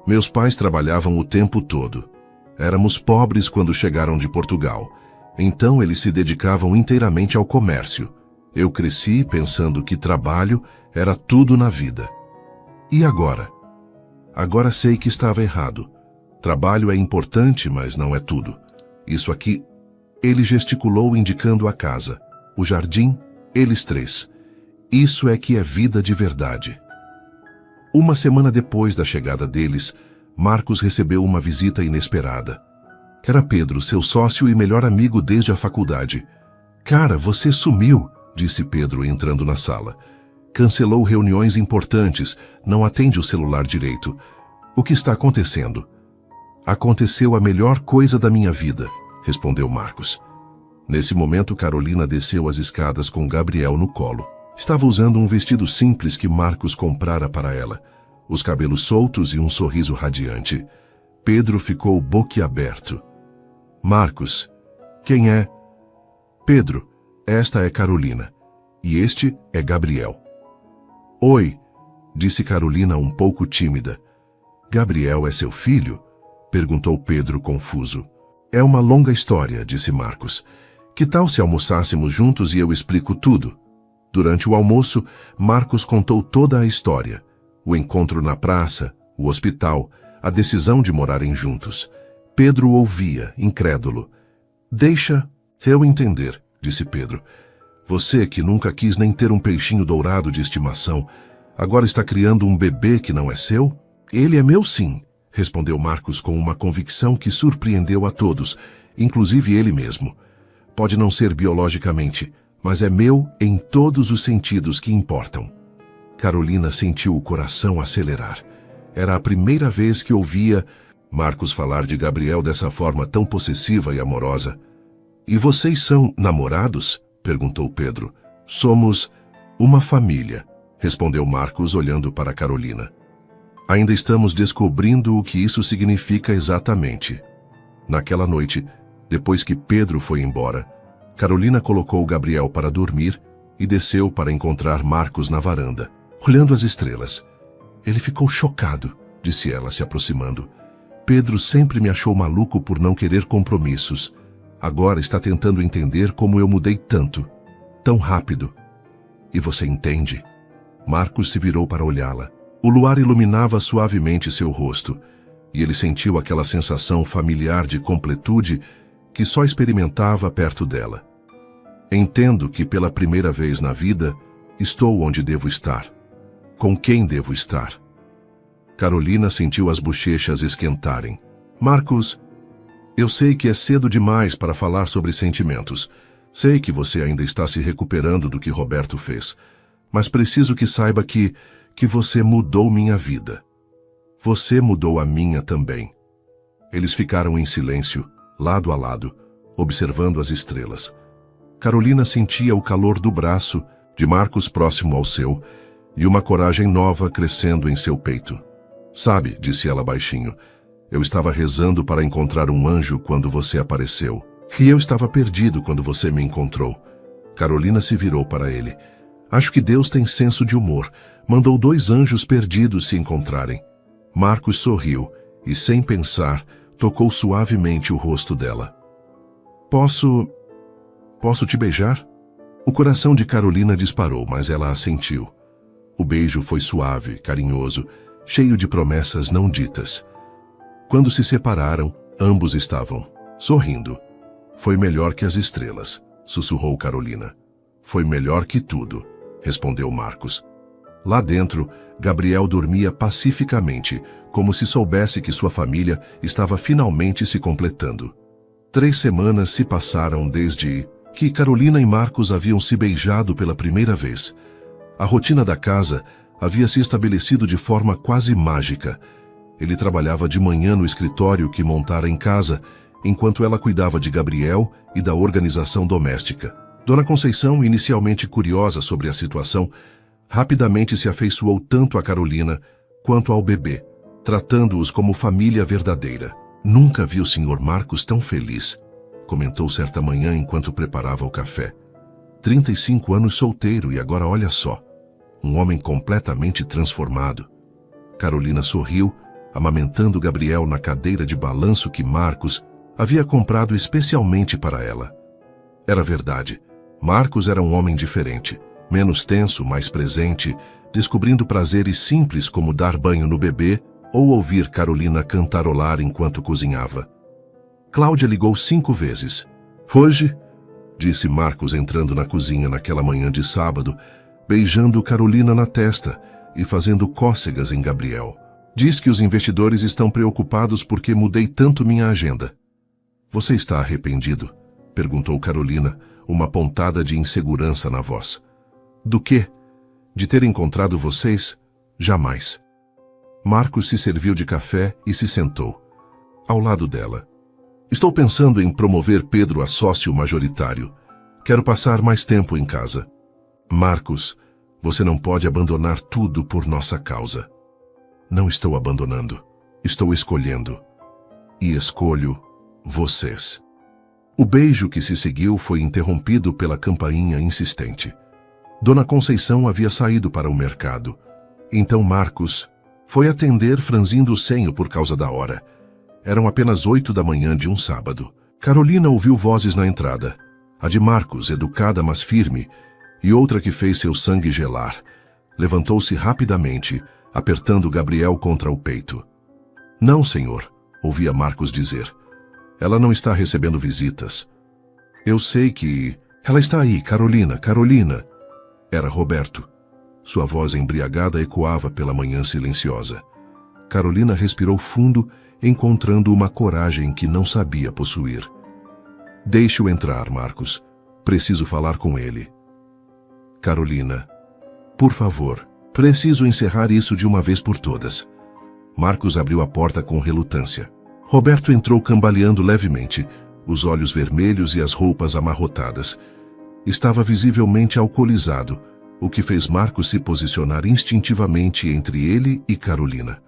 Speaker 1: Meus pais trabalhavam o tempo todo. Éramos pobres quando chegaram de Portugal. Então eles se dedicavam inteiramente ao comércio. Eu cresci pensando que trabalho era tudo na vida. E agora? Agora sei que estava errado. Trabalho é importante, mas não é tudo. Isso aqui... Ele gesticulou indicando a casa. O jardim, eles três. Isso é que é vida de verdade. Uma semana depois da chegada deles, Marcos recebeu uma visita inesperada. Era Pedro, seu sócio e melhor amigo desde a faculdade. Cara, você sumiu, disse Pedro entrando na sala. Cancelou reuniões importantes, não atende o celular direito. O que está acontecendo? Aconteceu a melhor coisa da minha vida, respondeu Marcos. Nesse momento, Carolina desceu as escadas com Gabriel no colo. Estava usando um vestido simples que Marcos comprara para ela. Os cabelos soltos e um sorriso radiante. Pedro ficou boquiaberto. Marcos, quem é? Pedro, esta é Carolina. E este é Gabriel. Oi, disse Carolina um pouco tímida. Gabriel é seu filho? Perguntou Pedro confuso. É uma longa história, disse Marcos. Que tal se almoçássemos juntos e eu explico tudo? Durante o almoço, Marcos contou toda a história. O encontro na praça, o hospital, a decisão de morarem juntos. Pedro ouvia, incrédulo. Deixa eu entender, disse Pedro. Você que nunca quis nem ter um peixinho dourado de estimação, agora está criando um bebê que não é seu? Ele é meu sim, respondeu Marcos com uma convicção que surpreendeu a todos, inclusive ele mesmo. Pode não ser biologicamente, mas é meu em todos os sentidos que importam. Carolina sentiu o coração acelerar. Era a primeira vez que ouvia Marcos falar de Gabriel dessa forma tão possessiva e amorosa. E vocês são namorados? Perguntou Pedro. Somos uma família, respondeu Marcos olhando para Carolina. Ainda estamos descobrindo o que isso significa exatamente. Naquela noite, depois que Pedro foi embora, Carolina colocou Gabriel para dormir e desceu para encontrar Marcos na varanda, olhando as estrelas. Ele ficou chocado, disse ela, se aproximando. Pedro sempre me achou maluco por não querer compromissos. Agora está tentando entender como eu mudei tanto, tão rápido. E você entende? Marcos se virou para olhá-la. O luar iluminava suavemente seu rosto, e ele sentiu aquela sensação familiar de completude que só experimentava perto dela. Entendo que pela primeira vez na vida, Estou onde devo estar. Com quem devo estar? Carolina sentiu as bochechas esquentarem. Marcos, eu sei que é cedo demais para falar sobre sentimentos. Sei que você ainda está se recuperando do que Roberto fez. Mas preciso que saiba que você mudou minha vida. Você mudou a minha também. Eles ficaram em silêncio, lado a lado, observando as estrelas. Carolina sentia o calor do braço de Marcos próximo ao seu e uma coragem nova crescendo em seu peito. Sabe, disse ela baixinho, eu estava rezando para encontrar um anjo quando você apareceu. E eu estava perdido quando você me encontrou. Carolina se virou para ele. Acho que Deus tem senso de humor. Mandou 2 anjos perdidos se encontrarem. Marcos sorriu e, sem pensar, tocou suavemente o rosto dela. Posso te beijar? O coração de Carolina disparou, mas ela assentiu. O beijo foi suave, carinhoso, cheio de promessas não ditas. Quando se separaram, ambos estavam sorrindo. Foi melhor que as estrelas, sussurrou Carolina. Foi melhor que tudo, respondeu Marcos. Lá dentro, Gabriel dormia pacificamente, como se soubesse que sua família estava finalmente se completando. 3 semanas se passaram desde que Carolina e Marcos haviam se beijado pela primeira vez. A rotina da casa havia se estabelecido de forma quase mágica. Ele trabalhava de manhã no escritório que montara em casa, enquanto ela cuidava de Gabriel e da organização doméstica. Dona Conceição, inicialmente curiosa sobre a situação, rapidamente se afeiçoou tanto a Carolina quanto ao bebê, tratando-os como família verdadeira. Nunca vi o Sr. Marcos tão feliz, comentou certa manhã enquanto preparava o café. 35 anos solteiro e agora olha só, um homem completamente transformado. Carolina sorriu, amamentando Gabriel na cadeira de balanço que Marcos havia comprado especialmente para ela. Era verdade, Marcos era um homem diferente, menos tenso, mais presente, descobrindo prazeres simples como dar banho no bebê ou ouvir Carolina cantarolar enquanto cozinhava. Cláudia ligou 5 vezes. Hoje, disse Marcos entrando na cozinha naquela manhã de sábado, beijando Carolina na testa e fazendo cócegas em Gabriel. Diz que os investidores estão preocupados porque mudei tanto minha agenda. Você está arrependido? Perguntou Carolina, uma pontada de insegurança na voz. Do quê? De ter encontrado vocês? Jamais. Marcos se serviu de café e se sentou. Ao lado dela. Estou pensando em promover Pedro a sócio majoritário. Quero passar mais tempo em casa. Marcos, você não pode abandonar tudo por nossa causa. Não estou abandonando. Estou escolhendo. E escolho vocês. O beijo que se seguiu foi interrompido pela campainha insistente. Dona Conceição havia saído para o mercado. Então Marcos foi atender franzindo o senho por causa da hora. Eram apenas 8 da manhã de um sábado. Carolina ouviu vozes na entrada. A de Marcos, educada mas firme, e outra que fez seu sangue gelar. Levantou-se rapidamente, apertando Gabriel contra o peito. Não, senhor, ouvia Marcos dizer. Ela não está recebendo visitas. Eu sei que... Ela está aí, Carolina, Carolina. Era Roberto. Sua voz embriagada ecoava pela manhã silenciosa. Carolina respirou fundo, encontrando uma coragem que não sabia possuir. Deixe-o entrar, Marcos. Preciso falar com ele. Carolina, por favor, preciso encerrar isso de uma vez por todas. Marcos abriu a porta com relutância. Roberto entrou cambaleando levemente, os olhos vermelhos e as roupas amarrotadas. Estava visivelmente alcoolizado, o que fez Marcos se posicionar instintivamente entre ele e Carolina.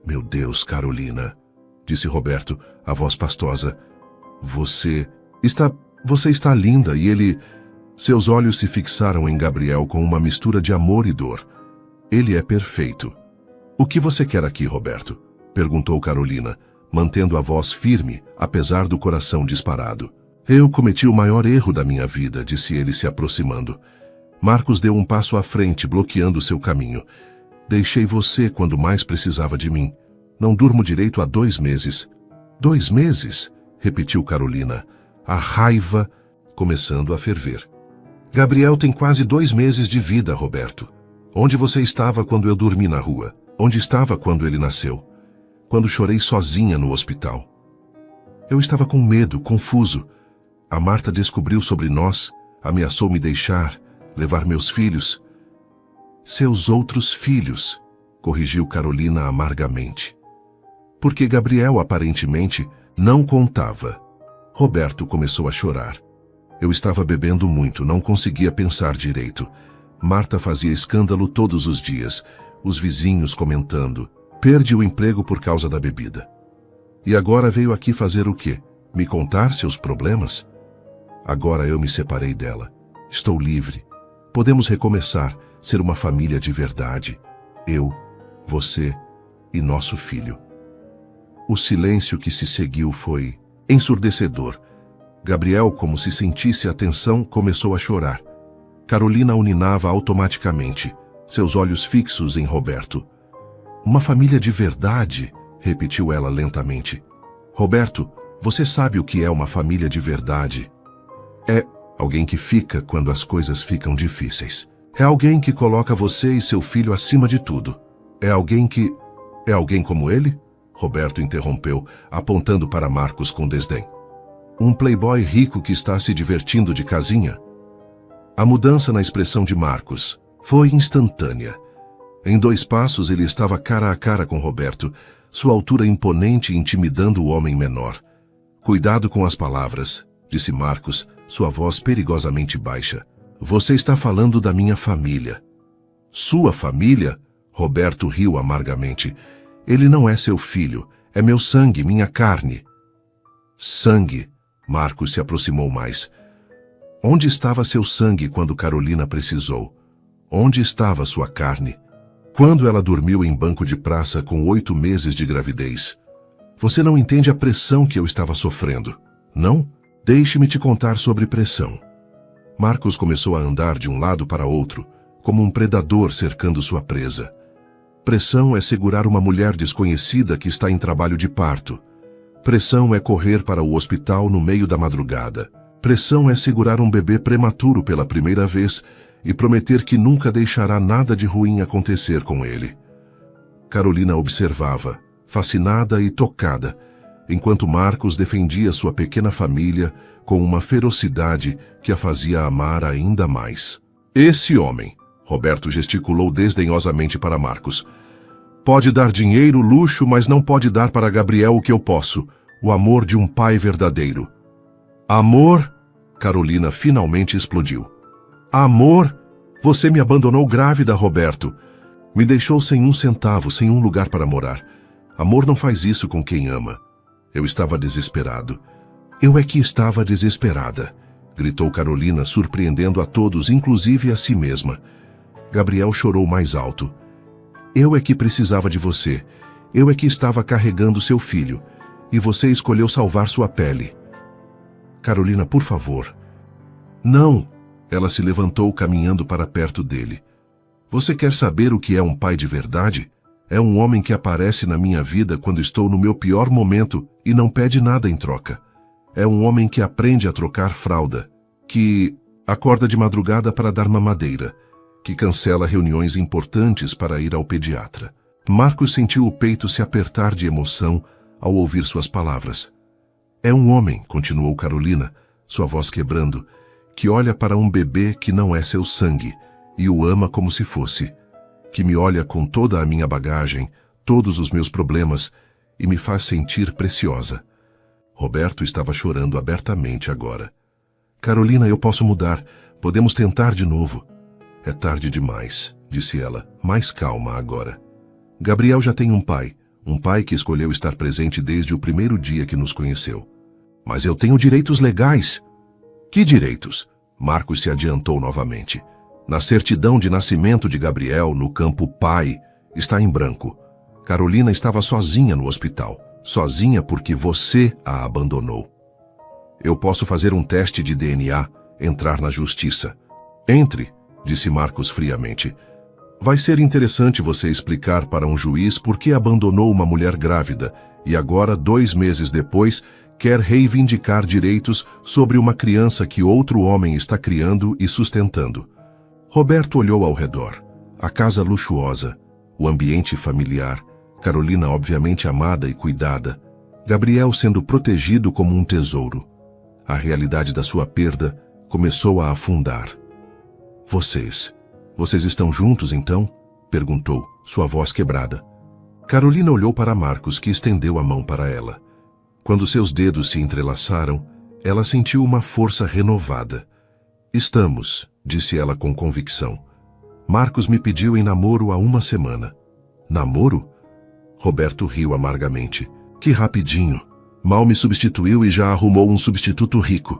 Speaker 1: Meu Deus, Carolina, disse Roberto, a voz pastosa. Você está linda e ele... Seus olhos se fixaram em Gabriel com uma mistura de amor e dor. Ele é perfeito. O que você quer aqui, Roberto? Perguntou Carolina, mantendo a voz firme, apesar do coração disparado. Eu cometi o maior erro da minha vida, disse ele se aproximando. Marcos deu um passo à frente, bloqueando seu caminho. Deixei você quando mais precisava de mim. Não durmo direito há 2 meses. 2 meses? Repetiu Carolina, a raiva começando a ferver. Gabriel tem quase 2 meses de vida, Roberto. Onde você estava quando eu dormi na rua? Onde estava quando ele nasceu? Quando chorei sozinha no hospital? Eu estava com medo, confuso. A Marta descobriu sobre nós, ameaçou me deixar, levar meus filhos. Seus outros filhos, corrigiu Carolina amargamente. Porque Gabriel aparentemente não contava. Roberto começou a chorar. Eu estava bebendo muito, não conseguia pensar direito. Marta fazia escândalo todos os dias, os vizinhos comentando. Perdi o emprego por causa da bebida. E agora veio aqui fazer o quê? Me contar seus problemas? Agora eu me separei dela. Estou livre. Podemos recomeçar, ser uma família de verdade. Eu, você e nosso filho. O silêncio que se seguiu foi ensurdecedor. Gabriel, como se sentisse a tensão, começou a chorar. Carolina o ninava automaticamente, seus olhos fixos em Roberto. Uma família de verdade, repetiu ela lentamente. Roberto, você sabe o que é uma família de verdade? É alguém que fica quando as coisas ficam difíceis. É alguém que coloca você e seu filho acima de tudo. É alguém que... É alguém como ele? Roberto interrompeu, apontando para Marcos com desdém. Um playboy rico que está se divertindo de casinha? A mudança na expressão de Marcos foi instantânea. Em 2 passos ele estava cara a cara com Roberto, sua altura imponente intimidando o homem menor. Cuidado com as palavras, disse Marcos, sua voz perigosamente baixa. Você está falando da minha família. Sua família? Roberto riu amargamente. Ele não é seu filho, é meu sangue, minha carne. Sangue? Marcos se aproximou mais. Onde estava seu sangue quando Carolina precisou? Onde estava sua carne? Quando ela dormiu em banco de praça com 8 meses de gravidez? Você não entende a pressão que eu estava sofrendo, não? Deixe-me te contar sobre pressão. Marcos começou a andar de um lado para outro, como um predador cercando sua presa. Pressão é segurar uma mulher desconhecida que está em trabalho de parto. Pressão é correr para o hospital no meio da madrugada. Pressão é segurar um bebê prematuro pela primeira vez e prometer que nunca deixará nada de ruim acontecer com ele. Carolina observava, fascinada e tocada, enquanto Marcos defendia sua pequena família com uma ferocidade que a fazia amar ainda mais. Esse homem, Roberto gesticulou desdenhosamente para Marcos, pode dar dinheiro, luxo, mas não pode dar para Gabriel o que eu posso, o amor de um pai verdadeiro. Amor? Carolina finalmente explodiu. Amor? Você me abandonou grávida, Roberto. Me deixou sem 1 centavo, sem um lugar para morar. Amor não faz isso com quem ama. Eu estava desesperado. Eu é que estava desesperada, gritou Carolina, surpreendendo a todos, inclusive a si mesma. Gabriel chorou mais alto. Eu é que precisava de você. Eu é que estava carregando seu filho. E você escolheu salvar sua pele. Carolina, por favor. Não! Ela se levantou caminhando para perto dele. Você quer saber o que é um pai de verdade? É um homem que aparece na minha vida quando estou no meu pior momento e não pede nada em troca. É um homem que aprende a trocar fralda, que acorda de madrugada para dar mamadeira, que cancela reuniões importantes para ir ao pediatra. Marcos sentiu o peito se apertar de emoção ao ouvir suas palavras. É um homem, continuou Carolina, sua voz quebrando, que olha para um bebê que não é seu sangue e o ama como se fosse, que me olha com toda a minha bagagem, todos os meus problemas e me faz sentir preciosa. Roberto estava chorando abertamente agora. Carolina, eu posso mudar, podemos tentar de novo. É tarde demais, disse ela, mais calma agora. Gabriel já tem um pai que escolheu estar presente desde o primeiro dia que nos conheceu. Mas eu tenho direitos legais. Que direitos? Marcos se adiantou novamente. Na certidão de nascimento de Gabriel, no campo pai, está em branco. Carolina estava sozinha no hospital. Sozinha porque você a abandonou. Eu posso fazer um teste de DNA, entrar na justiça. Entre, disse Marcos friamente. Vai ser interessante você explicar para um juiz por que abandonou uma mulher grávida e agora, 2 meses depois, quer reivindicar direitos sobre uma criança que outro homem está criando e sustentando. Roberto olhou ao redor. A casa luxuosa, o ambiente familiar, Carolina obviamente amada e cuidada, Gabriel sendo protegido como um tesouro. A realidade da sua perda começou a afundar. Vocês estão juntos então? Perguntou, sua voz quebrada. Carolina olhou para Marcos, que estendeu a mão para ela. Quando seus dedos se entrelaçaram, ela sentiu uma força renovada. Estamos, disse ela com convicção. Marcos me pediu em namoro há uma semana. Namoro? Roberto riu amargamente. Que rapidinho. Mal me substituiu e já arrumou um substituto rico.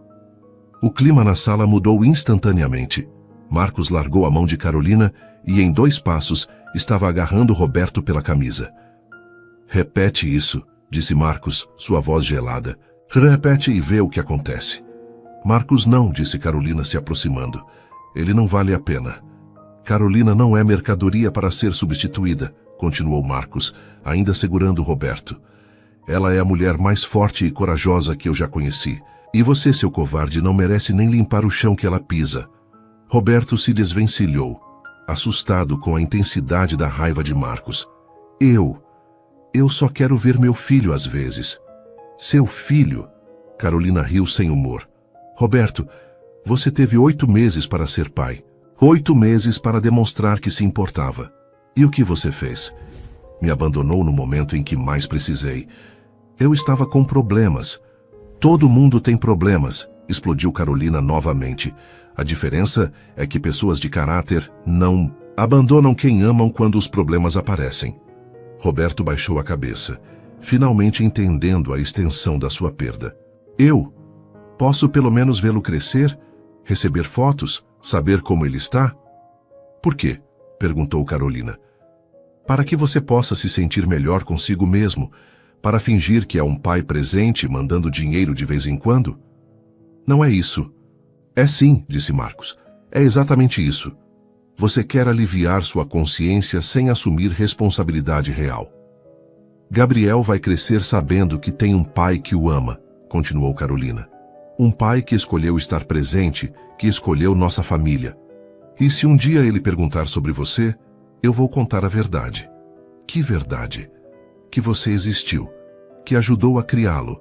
Speaker 1: O clima na sala mudou instantaneamente. Marcos largou a mão de Carolina e, em 2 passos, estava agarrando Roberto pela camisa. Repete isso, disse Marcos, sua voz gelada. Repete e vê o que acontece. Marcos não, disse Carolina se aproximando. Ele não vale a pena. Carolina não é mercadoria para ser substituída, continuou Marcos, ainda segurando Roberto. Ela é a mulher mais forte e corajosa que eu já conheci. E você, seu covarde, não merece nem limpar o chão que ela pisa. Roberto se desvencilhou, assustado com a intensidade da raiva de Marcos. Eu só quero ver meu filho às vezes. Seu filho? Carolina riu sem humor. Roberto, você teve 8 meses para ser pai. 8 meses para demonstrar que se importava. E o que você fez? Me abandonou no momento em que mais precisei. Eu estava com problemas. Todo mundo tem problemas, explodiu Carolina novamente. A diferença é que pessoas de caráter não abandonam quem amam quando os problemas aparecem. Roberto baixou a cabeça, finalmente entendendo a extensão da sua perda. Eu? Posso pelo menos vê-lo crescer? Receber fotos? Saber como ele está? Por quê? Perguntou Carolina. Para que você possa se sentir melhor consigo mesmo, para fingir que é um pai presente mandando dinheiro de vez em quando? Não é isso. É sim, disse Marcos. É exatamente isso. Você quer aliviar sua consciência sem assumir responsabilidade real. Gabriel vai crescer sabendo que tem um pai que o ama, continuou Carolina. Um pai que escolheu estar presente, que escolheu nossa família. E se um dia ele perguntar sobre você, eu vou contar a verdade. Que verdade? Que você existiu, que ajudou a criá-lo,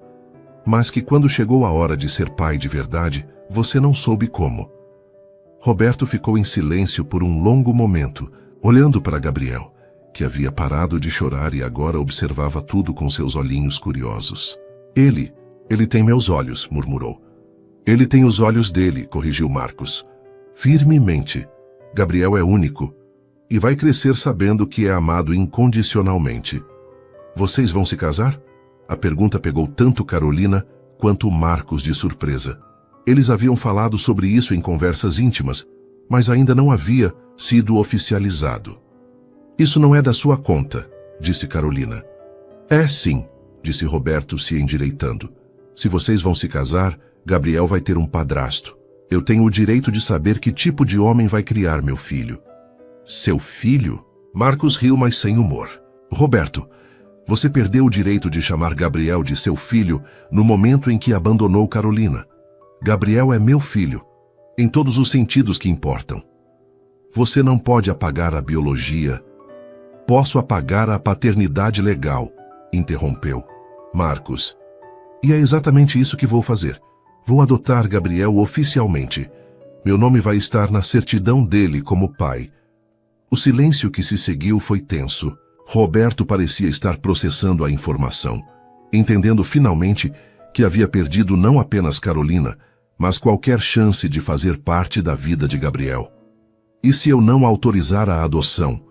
Speaker 1: mas que quando chegou a hora de ser pai de verdade, você não soube como. Roberto ficou em silêncio por um longo momento, olhando para Gabriel, que havia parado de chorar e agora observava tudo com seus olhinhos curiosos. Ele tem meus olhos, murmurou. Ele tem os olhos dele, corrigiu Marcos. Firmemente. Gabriel é único e vai crescer sabendo que é amado incondicionalmente. Vocês vão se casar? A pergunta pegou tanto Carolina quanto Marcos de surpresa. Eles haviam falado sobre isso em conversas íntimas, mas ainda não havia sido oficializado. Isso não é da sua conta, disse Carolina. É sim, disse Roberto se endireitando. Se vocês vão se casar, Gabriel vai ter um padrasto. Eu tenho o direito de saber que tipo de homem vai criar meu filho. Seu filho? Marcos riu, mas sem humor. Roberto, você perdeu o direito de chamar Gabriel de seu filho no momento em que abandonou Carolina. Gabriel é meu filho, em todos os sentidos que importam. Você não pode apagar a biologia. Posso apagar a paternidade legal, interrompeu Marcos. E é exatamente isso que vou fazer. Vou adotar Gabriel oficialmente. Meu nome vai estar na certidão dele como pai. O silêncio que se seguiu foi tenso. Roberto parecia estar processando a informação, entendendo finalmente que havia perdido não apenas Carolina, mas qualquer chance de fazer parte da vida de Gabriel. E se eu não autorizar a adoção?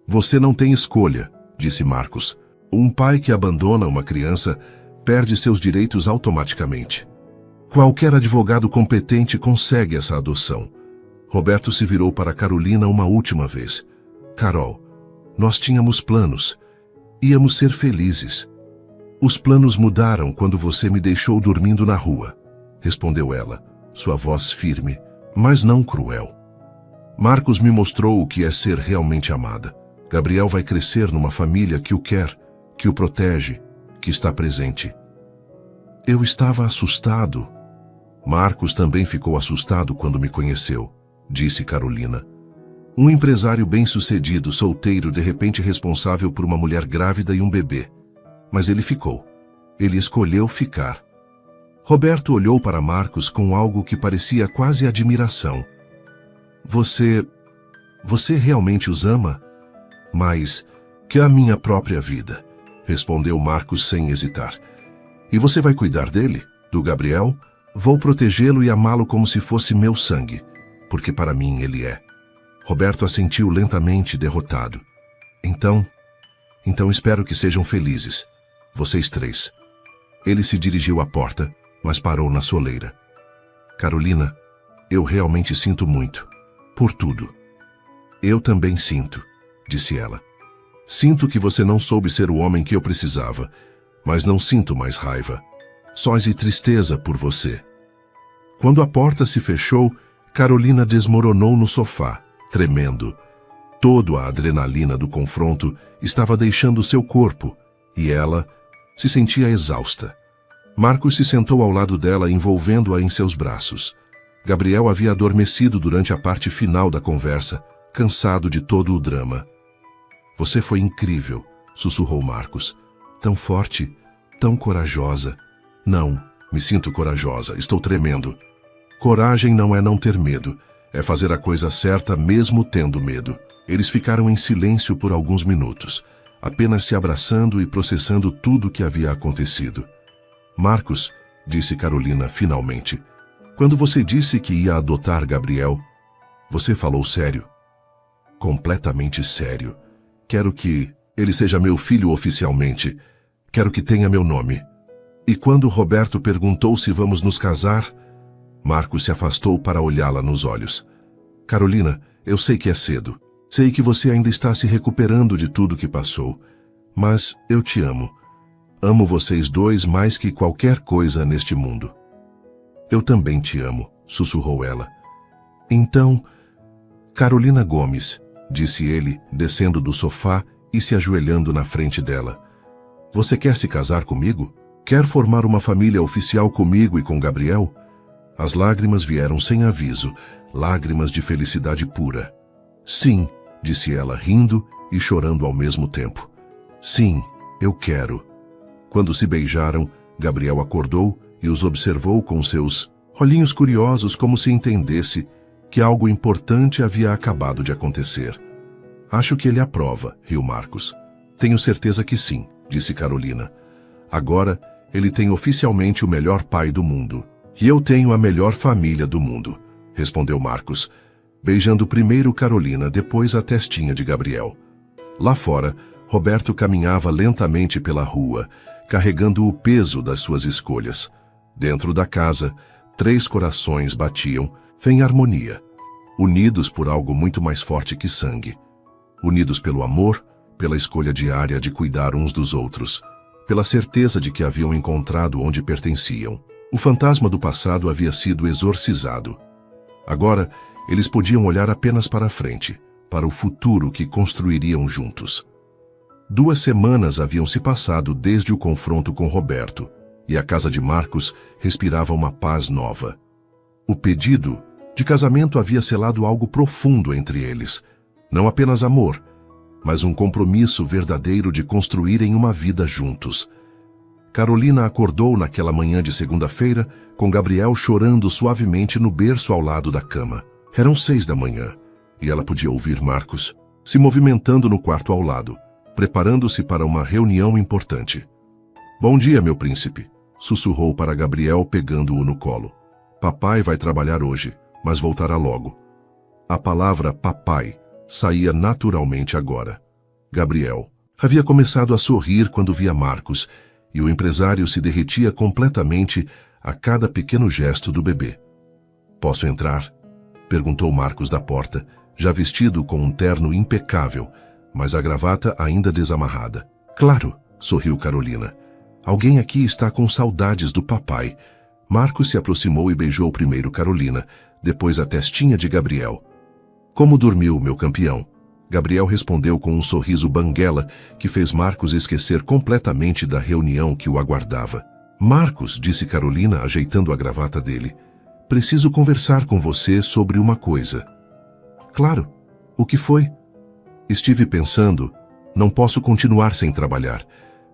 Speaker 1: Você não tem escolha, disse Marcos. Um pai que abandona uma criança perde seus direitos automaticamente. Qualquer advogado competente consegue essa adoção. Roberto se virou para Carolina uma última vez. Carol, nós tínhamos planos. Íamos ser felizes. Os planos mudaram quando você me deixou dormindo na rua, respondeu ela, sua voz firme, mas não cruel. Marcos me mostrou o que é ser realmente amada. Gabriel vai crescer numa família que o quer, que o protege, que está presente. Eu estava assustado. Marcos também ficou assustado quando me conheceu, disse Carolina. Um empresário bem-sucedido, solteiro, de repente responsável por uma mulher grávida e um bebê. Mas ele ficou. Ele escolheu ficar. Roberto olhou para Marcos com algo que parecia quase admiração. Você realmente os ama? Mais que a minha própria vida, respondeu Marcos sem hesitar. E você vai cuidar dele? Do Gabriel? Vou protegê-lo e amá-lo como se fosse meu sangue, porque para mim ele é. Roberto assentiu lentamente, derrotado. Então espero que sejam felizes, vocês três. Ele se dirigiu à porta, mas parou na soleira. Carolina, eu realmente sinto muito. Por tudo. Eu também sinto, disse ela. Sinto que você não soube ser o homem que eu precisava, mas não sinto mais raiva. Sós e tristeza por você. Quando a porta se fechou, Carolina desmoronou no sofá, tremendo. Toda a adrenalina do confronto estava deixando seu corpo, e ela se sentia exausta. Marcos se sentou ao lado dela, envolvendo-a em seus braços. Gabriel havia adormecido durante a parte final da conversa, cansado de todo o drama. Você foi incrível, sussurrou Marcos. Tão forte, tão corajosa. Não, me sinto corajosa, estou tremendo. Coragem não é não ter medo, é fazer a coisa certa mesmo tendo medo. Eles ficaram em silêncio por alguns minutos, apenas se abraçando e processando tudo o que havia acontecido. Marcos, disse Carolina finalmente, quando você disse que ia adotar Gabriel, você falou sério? Completamente sério. Quero que ele seja meu filho oficialmente. Quero que tenha meu nome. E quando Roberto perguntou se vamos nos casar, Marcos se afastou para olhá-la nos olhos. Carolina, eu sei que é cedo. Sei que você ainda está se recuperando de tudo que passou. Mas eu te amo. Amo vocês dois mais que qualquer coisa neste mundo. Eu também te amo, sussurrou ela. Então, Carolina Gomes, disse ele, descendo do sofá e se ajoelhando na frente dela. Você quer se casar comigo? Quer formar uma família oficial comigo e com Gabriel? As lágrimas vieram sem aviso, lágrimas de felicidade pura. Sim, disse ela, rindo e chorando ao mesmo tempo. Sim, eu quero. Quando se beijaram, Gabriel acordou e os observou com seus olhinhos curiosos, como se entendesse que algo importante havia acabado de acontecer. Acho que ele aprova, riu Marcos. Tenho certeza que sim, disse Carolina. Agora, ele tem oficialmente o melhor pai do mundo. E eu tenho a melhor família do mundo, respondeu Marcos, beijando primeiro Carolina, depois a testinha de Gabriel. Lá fora, Roberto caminhava lentamente pela rua, carregando o peso das suas escolhas. Dentro da casa, 3 corações batiam, em harmonia, unidos por algo muito mais forte que sangue. Unidos pelo amor, pela escolha diária de cuidar uns dos outros, pela certeza de que haviam encontrado onde pertenciam. O fantasma do passado havia sido exorcizado. Agora, eles podiam olhar apenas para a frente, para o futuro que construiriam juntos. 2 semanas haviam se passado desde o confronto com Roberto, e a casa de Marcos respirava uma paz nova. O pedido de casamento havia selado algo profundo entre eles, não apenas amor, mas um compromisso verdadeiro de construírem uma vida juntos. Carolina acordou naquela manhã de segunda-feira com Gabriel chorando suavemente no berço ao lado da cama. Eram 6 da manhã, e ela podia ouvir Marcos se movimentando no quarto ao lado, preparando-se para uma reunião importante. Bom dia, meu príncipe, sussurrou para Gabriel, pegando-o no colo. Papai vai trabalhar hoje, mas voltará logo. A palavra papai saía naturalmente agora. Gabriel havia começado a sorrir quando via Marcos, e o empresário se derretia completamente a cada pequeno gesto do bebê. Posso entrar? Perguntou Marcos da porta, já vestido com um terno impecável, mas a gravata ainda desamarrada. Claro, sorriu Carolina. Alguém aqui está com saudades do papai. Marcos se aproximou e beijou primeiro Carolina, depois a testinha de Gabriel. Como dormiu, meu campeão? Gabriel respondeu com um sorriso banguela que fez Marcos esquecer completamente da reunião que o aguardava. Marcos, disse Carolina, ajeitando a gravata dele, preciso conversar com você sobre uma coisa. Claro. O que foi? Estive pensando, não posso continuar sem trabalhar.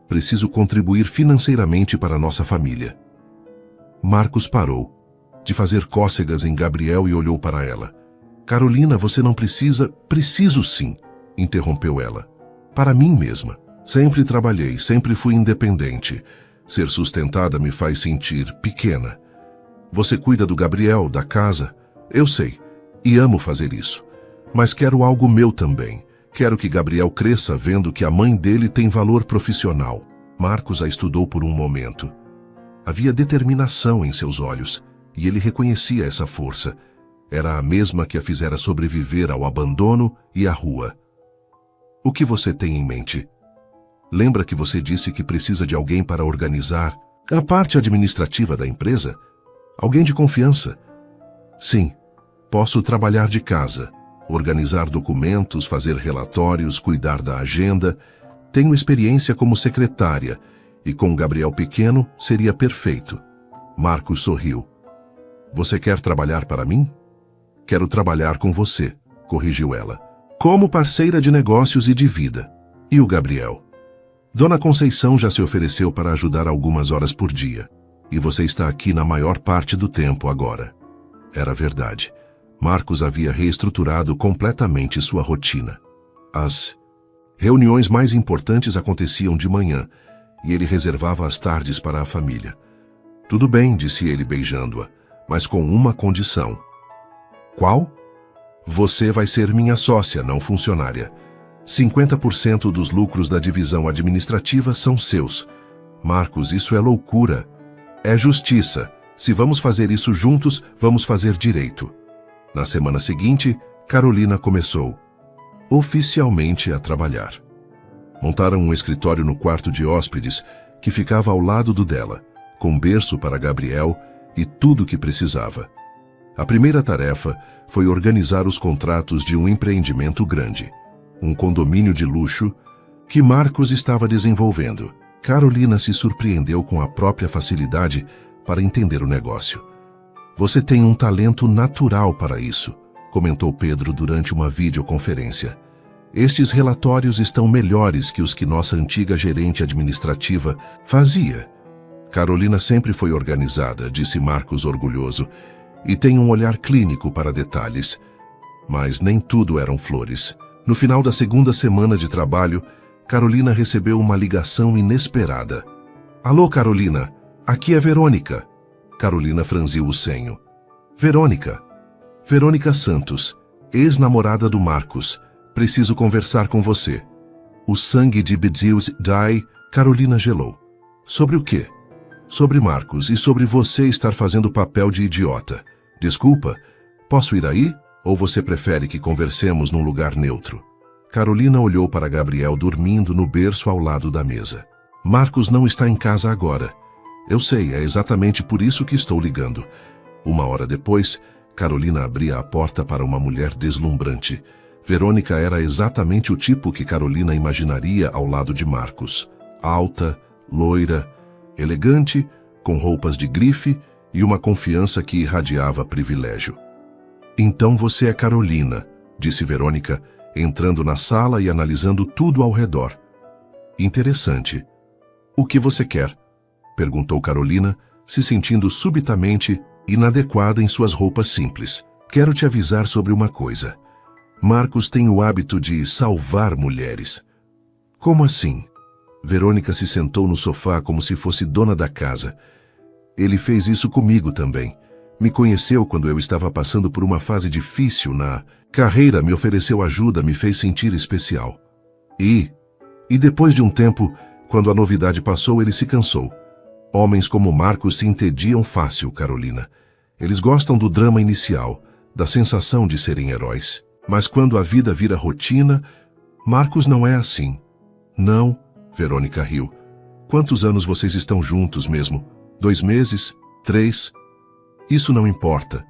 Speaker 1: Preciso contribuir financeiramente para nossa família. Marcos parou de fazer cócegas em Gabriel e olhou para ela. Carolina, você não precisa... Preciso sim, interrompeu ela. Para mim mesma. Sempre trabalhei, sempre fui independente. Ser sustentada me faz sentir pequena. Você cuida do Gabriel, da casa. Eu sei, e amo fazer isso. Mas quero algo meu também. Quero que Gabriel cresça vendo que a mãe dele tem valor profissional. Marcos a estudou por um momento. Havia determinação em seus olhos, e ele reconhecia essa força. Era a mesma que a fizera sobreviver ao abandono e à rua. O que você tem em mente? Lembra que você disse que precisa de alguém para organizar a parte administrativa da empresa? Alguém de confiança? Sim, posso trabalhar de casa, organizar documentos, fazer relatórios, cuidar da agenda. Tenho experiência como secretária e com Gabriel pequeno seria perfeito. Marcos sorriu. Você quer trabalhar para mim? Quero trabalhar com você, corrigiu ela. Como parceira de negócios e de vida. E o Gabriel? Dona Conceição já se ofereceu para ajudar algumas horas por dia. E você está aqui na maior parte do tempo agora. Era verdade. Marcos havia reestruturado completamente sua rotina. As reuniões mais importantes aconteciam de manhã, e ele reservava as tardes para a família. Tudo bem, disse ele beijando-a, mas com uma condição. Qual? Você vai ser minha sócia, não funcionária. 50% dos lucros da divisão administrativa são seus. Marcos, isso é loucura. É justiça. Se vamos fazer isso juntos, vamos fazer direito. Na semana seguinte, Carolina começou, oficialmente, a trabalhar. Montaram um escritório no quarto de hóspedes, que ficava ao lado do dela, com berço para Gabriel e tudo o que precisava. A primeira tarefa foi organizar os contratos de um empreendimento grande, um condomínio de luxo que Marcos estava desenvolvendo. Carolina se surpreendeu com a própria facilidade para entender o negócio. Você tem um talento natural para isso, comentou Pedro durante uma videoconferência. Estes relatórios estão melhores que os que nossa antiga gerente administrativa fazia. Carolina sempre foi organizada, disse Marcos orgulhoso, e tem um olhar clínico para detalhes. Mas nem tudo eram flores. No final da segunda semana de trabalho, Carolina recebeu uma ligação inesperada. Alô, Carolina, aqui é Verônica. Carolina franziu o senho. Verônica. Verônica Santos, ex-namorada do Marcos. Preciso conversar com você. O sangue de Bedeus Dai. Carolina gelou. Sobre o quê? Sobre Marcos e sobre você estar fazendo papel de idiota. Desculpa, posso ir aí? Ou você prefere que conversemos num lugar neutro? Carolina olhou para Gabriel dormindo no berço ao lado da mesa. Marcos não está em casa agora. Eu sei, é exatamente por isso que estou ligando. Uma hora depois, Carolina abria a porta para uma mulher deslumbrante. Verônica era exatamente o tipo que Carolina imaginaria ao lado de Marcos. Alta, loira, elegante, com roupas de grife e uma confiança que irradiava privilégio. Então você é Carolina, disse Verônica, entrando na sala e analisando tudo ao redor. Interessante. O que você quer? Perguntou Carolina, se sentindo subitamente inadequada em suas roupas simples. Quero te avisar sobre uma coisa. Marcos tem o hábito de salvar mulheres. Como assim? Verônica se sentou no sofá como se fosse dona da casa. Ele fez isso comigo também. Me conheceu quando eu estava passando por uma fase difícil na carreira, me ofereceu ajuda, me fez sentir especial. E depois de um tempo, quando a novidade passou, ele se cansou. Homens como Marcos se entediam fácil, Carolina. Eles gostam do drama inicial, da sensação de serem heróis. Mas quando a vida vira rotina, Marcos não é assim. Não, Verônica riu. Quantos anos vocês estão juntos mesmo? 2 meses? 3? Isso não importa.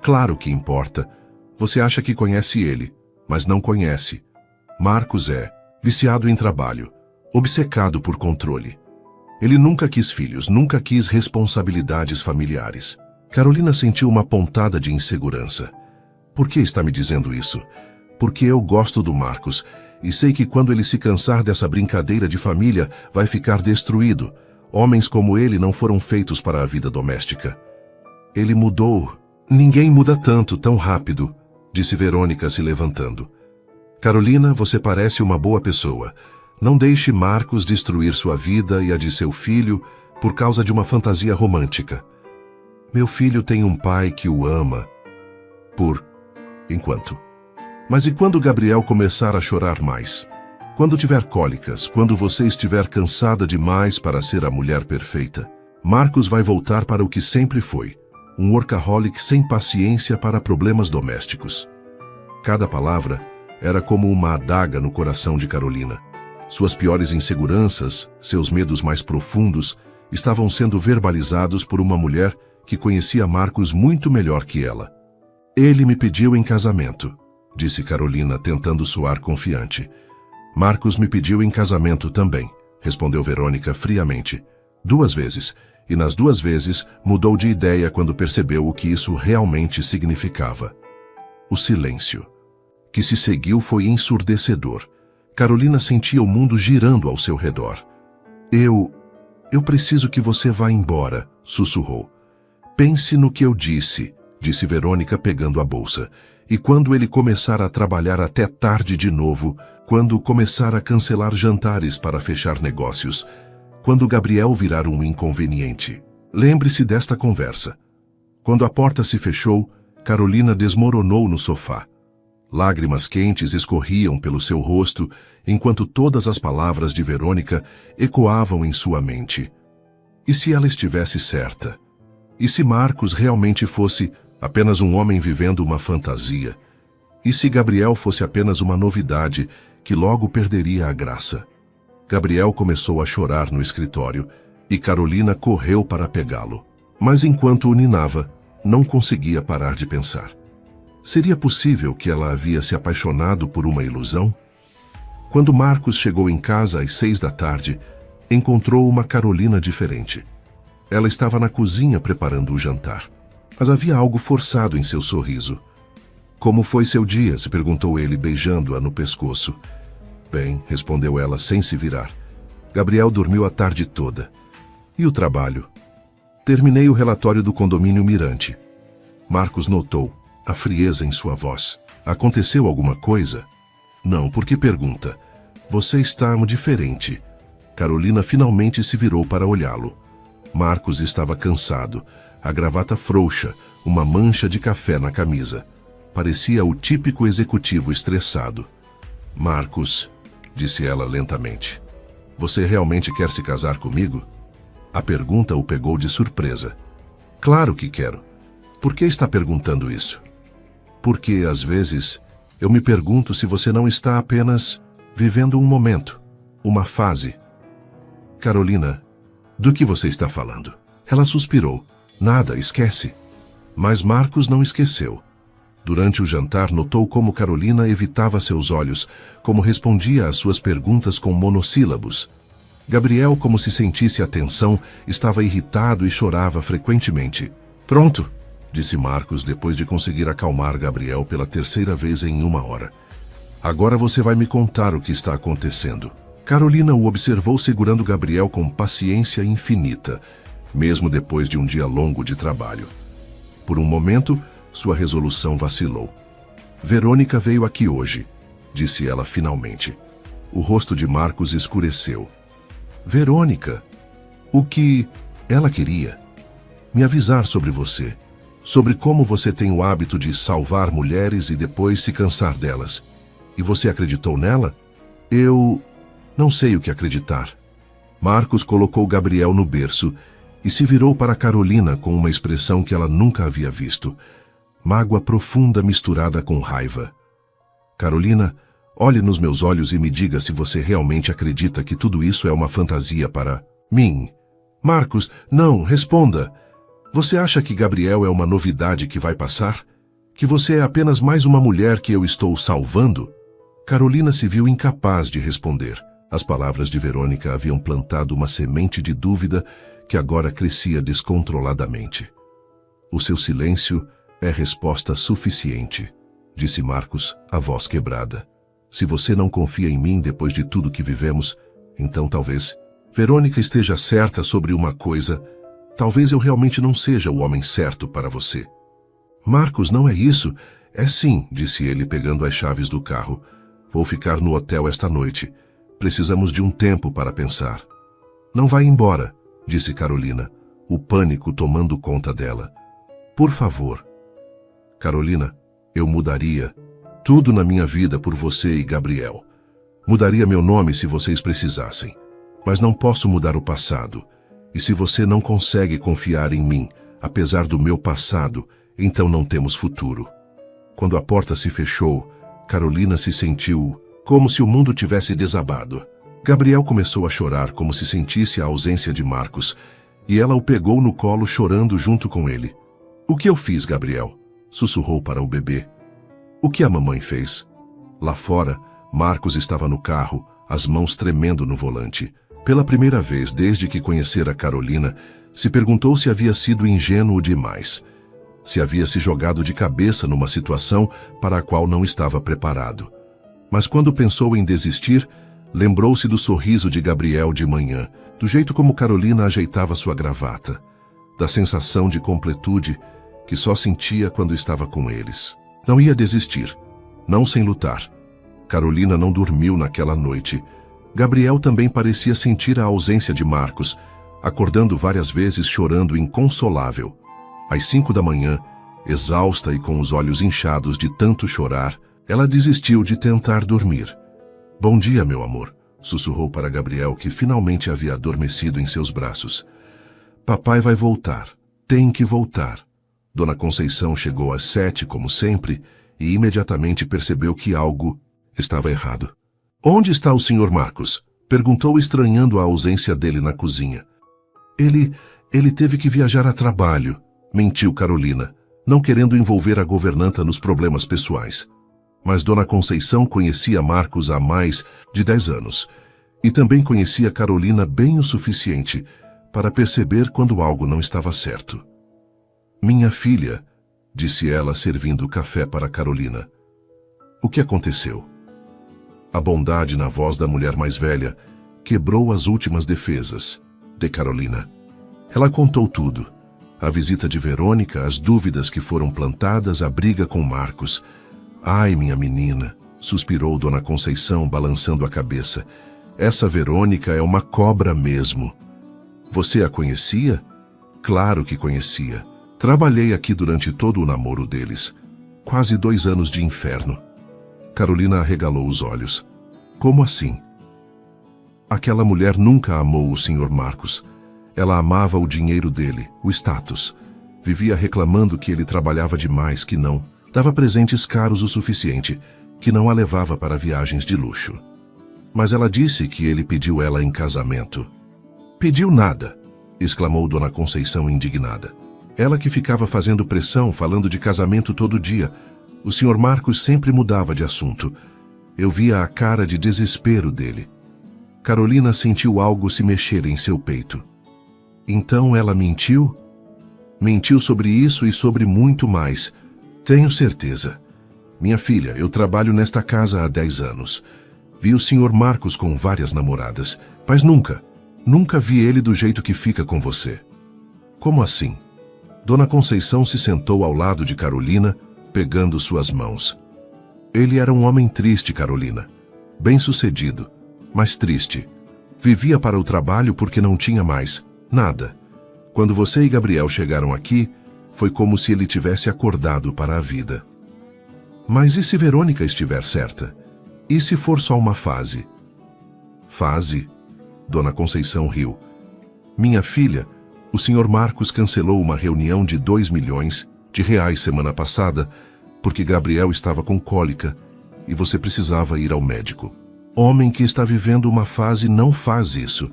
Speaker 1: Claro que importa. Você acha que conhece ele, mas não conhece. Marcos é viciado em trabalho, obcecado por controle. Ele nunca quis filhos, nunca quis responsabilidades familiares. Carolina sentiu uma pontada de insegurança. Por que está me dizendo isso? Porque eu gosto do Marcos e sei que quando ele se cansar dessa brincadeira de família, vai ficar destruído. Homens como ele não foram feitos para a vida doméstica. Ele mudou. Ninguém muda tanto, tão rápido, disse Verônica se levantando. Carolina, você parece uma boa pessoa. Não deixe Marcos destruir sua vida e a de seu filho por causa de uma fantasia romântica. Meu filho tem um pai que o ama. Por enquanto. Mas e quando Gabriel começar a chorar mais? Quando tiver cólicas, quando você estiver cansada demais para ser a mulher perfeita? Marcos vai voltar para o que sempre foi. Um workaholic sem paciência para problemas domésticos. Cada palavra era como uma adaga no coração de Carolina. Suas piores inseguranças, seus medos mais profundos, estavam sendo verbalizados por uma mulher que conhecia Marcos muito melhor que ela. Ele me pediu em casamento, disse Carolina, tentando soar confiante. Marcos me pediu em casamento também, respondeu Verônica friamente. 2 vezes. E nas 2 vezes mudou de ideia quando percebeu o que isso realmente significava. O silêncio, que se seguiu, foi ensurdecedor. Carolina sentia o mundo girando ao seu redor. Eu preciso que você vá embora, sussurrou. Pense no que eu disse, disse Verônica pegando a bolsa. E quando ele começar a trabalhar até tarde de novo, quando começar a cancelar jantares para fechar negócios, quando Gabriel virar um inconveniente. Lembre-se desta conversa. Quando a porta se fechou, Carolina desmoronou no sofá. Lágrimas quentes escorriam pelo seu rosto, enquanto todas as palavras de Verônica ecoavam em sua mente. E se ela estivesse certa? E se Marcos realmente fosse apenas um homem vivendo uma fantasia? E se Gabriel fosse apenas uma novidade que logo perderia a graça? Gabriel começou a chorar no escritório e Carolina correu para pegá-lo. Mas enquanto o ninava, não conseguia parar de pensar. Seria possível que ela havia se apaixonado por uma ilusão? Quando Marcos chegou em casa às 6 da tarde, encontrou uma Carolina diferente. Ela estava na cozinha preparando o jantar, mas havia algo forçado em seu sorriso. Como foi seu dia? Se perguntou ele, beijando-a no pescoço. Bem, respondeu ela sem se virar. Gabriel dormiu a tarde toda. E o trabalho? Terminei o relatório do condomínio Mirante. Marcos notou a frieza em sua voz. Aconteceu alguma coisa? Não, por que pergunta? Você está diferente. Carolina finalmente se virou para olhá-lo. Marcos estava cansado, a gravata frouxa, uma mancha de café na camisa. Parecia o típico executivo estressado. Marcos, disse ela lentamente, você realmente quer se casar comigo? A pergunta o pegou de surpresa. Claro que quero. Por que está perguntando isso? Porque, às vezes, eu me pergunto se você não está apenas vivendo um momento, uma fase. Carolina, do que você está falando? Ela suspirou. Nada, esquece. Mas Marcos não esqueceu. Durante o jantar, notou como Carolina evitava seus olhos, como respondia às suas perguntas com monossílabos. Gabriel, como se sentisse a tensão, estava irritado e chorava frequentemente. Pronto, disse Marcos depois de conseguir acalmar Gabriel pela 3ª vez em 1 hora. Agora você vai me contar o que está acontecendo. Carolina o observou segurando Gabriel com paciência infinita, mesmo depois de um dia longo de trabalho. Por um momento, sua resolução vacilou. Verônica veio aqui hoje, disse ela finalmente. O rosto de Marcos escureceu. Verônica, o que ela queria? Me avisar sobre você, sobre como você tem o hábito de salvar mulheres e depois se cansar delas. E você acreditou nela? Eu não sei o que acreditar. Marcos colocou Gabriel no berço e se virou para Carolina com uma expressão que ela nunca havia visto. Mágoa profunda misturada com raiva. Carolina, olhe nos meus olhos e me diga se você realmente acredita que tudo isso é uma fantasia para mim. Marcos, não, responda. Você acha que Gabriel é uma novidade que vai passar? Que você é apenas mais uma mulher que eu estou salvando? Carolina se viu incapaz de responder. As palavras de Verônica haviam plantado uma semente de dúvida que agora crescia descontroladamente. O seu silêncio é resposta suficiente, disse Marcos, a voz quebrada. Se você não confia em mim depois de tudo que vivemos, então talvez Verônica esteja certa sobre uma coisa. Talvez eu realmente não seja o homem certo para você. Marcos, não é isso. É sim, disse ele pegando as chaves do carro. Vou ficar no hotel esta noite. Precisamos de um tempo para pensar. Não vai embora, disse Carolina, o pânico tomando conta dela. Por favor. Carolina, eu mudaria tudo na minha vida por você e Gabriel. Mudaria meu nome se vocês precisassem. Mas não posso mudar o passado. E se você não consegue confiar em mim, apesar do meu passado, então não temos futuro. Quando a porta se fechou, Carolina se sentiu como se o mundo tivesse desabado. Gabriel começou a chorar como se sentisse a ausência de Marcos, e ela o pegou no colo chorando junto com ele. O que eu fiz, Gabriel? Sussurrou para o bebê. O que a mamãe fez? Lá fora, Marcos estava no carro, as mãos tremendo no volante. Pela primeira vez desde que conhecera Carolina, se perguntou se havia sido ingênuo demais. Se havia se jogado de cabeça numa situação para a qual não estava preparado. Mas quando pensou em desistir, lembrou-se do sorriso de Gabriel de manhã, do jeito como Carolina ajeitava sua gravata, da sensação de completude que só sentia quando estava com eles. Não ia desistir, não sem lutar. Carolina não dormiu naquela noite. Gabriel também parecia sentir a ausência de Marcos, acordando várias vezes chorando inconsolável. Às 5 da manhã, exausta e com os olhos inchados de tanto chorar, ela desistiu de tentar dormir. Bom dia, meu amor, sussurrou para Gabriel, que finalmente havia adormecido em seus braços. Papai vai voltar. Tem que voltar. Dona Conceição chegou às 7, como sempre, e imediatamente percebeu que algo estava errado. Onde está o Sr. Marcos? Perguntou, estranhando a ausência dele na cozinha. Ele teve que viajar a trabalho, mentiu Carolina, não querendo envolver a governanta nos problemas pessoais. Mas Dona Conceição conhecia Marcos há mais de 10 anos e também conhecia Carolina bem o suficiente para perceber quando algo não estava certo. Minha filha, disse ela servindo o café para Carolina. O que aconteceu? A bondade na voz da mulher mais velha quebrou as últimas defesas de Carolina. Ela contou tudo. A visita de Verônica, as dúvidas que foram plantadas, a briga com Marcos. Ai, minha menina, suspirou Dona Conceição, balançando a cabeça. Essa Verônica é uma cobra mesmo. Você a conhecia? Claro que conhecia. Trabalhei aqui durante todo o namoro deles. Quase 2 anos de inferno. Carolina arregalou os olhos. Como assim? Aquela mulher nunca amou o Sr. Marcos. Ela amava o dinheiro dele, o status. Vivia reclamando que ele trabalhava demais, que não dava presentes caros o suficiente, que não a levava para viagens de luxo. Mas ela disse que ele pediu ela em casamento. Pediu nada, exclamou Dona Conceição indignada. Ela que ficava fazendo pressão, falando de casamento todo dia. O Sr. Marcos sempre mudava de assunto. Eu via a cara de desespero dele. Carolina sentiu algo se mexer em seu peito. Então ela mentiu? Mentiu sobre isso e sobre muito mais. Tenho certeza. Minha filha, eu trabalho nesta casa há 10 anos. Vi o Sr. Marcos com várias namoradas, mas nunca vi ele do jeito que fica com você. Como assim? Dona Conceição se sentou ao lado de Carolina, pegando suas mãos. Ele era um homem triste, Carolina. Bem-sucedido, mas triste. Vivia para o trabalho porque não tinha mais nada. Quando você e Gabriel chegaram aqui, foi como se ele tivesse acordado para a vida. Mas e se Verônica estiver certa? E se for só uma fase? Fase? Dona Conceição riu. Minha filha, o Sr. Marcos cancelou uma reunião de 2 milhões de reais semana passada porque Gabriel estava com cólica e você precisava ir ao médico. Homem que está vivendo uma fase não faz isso.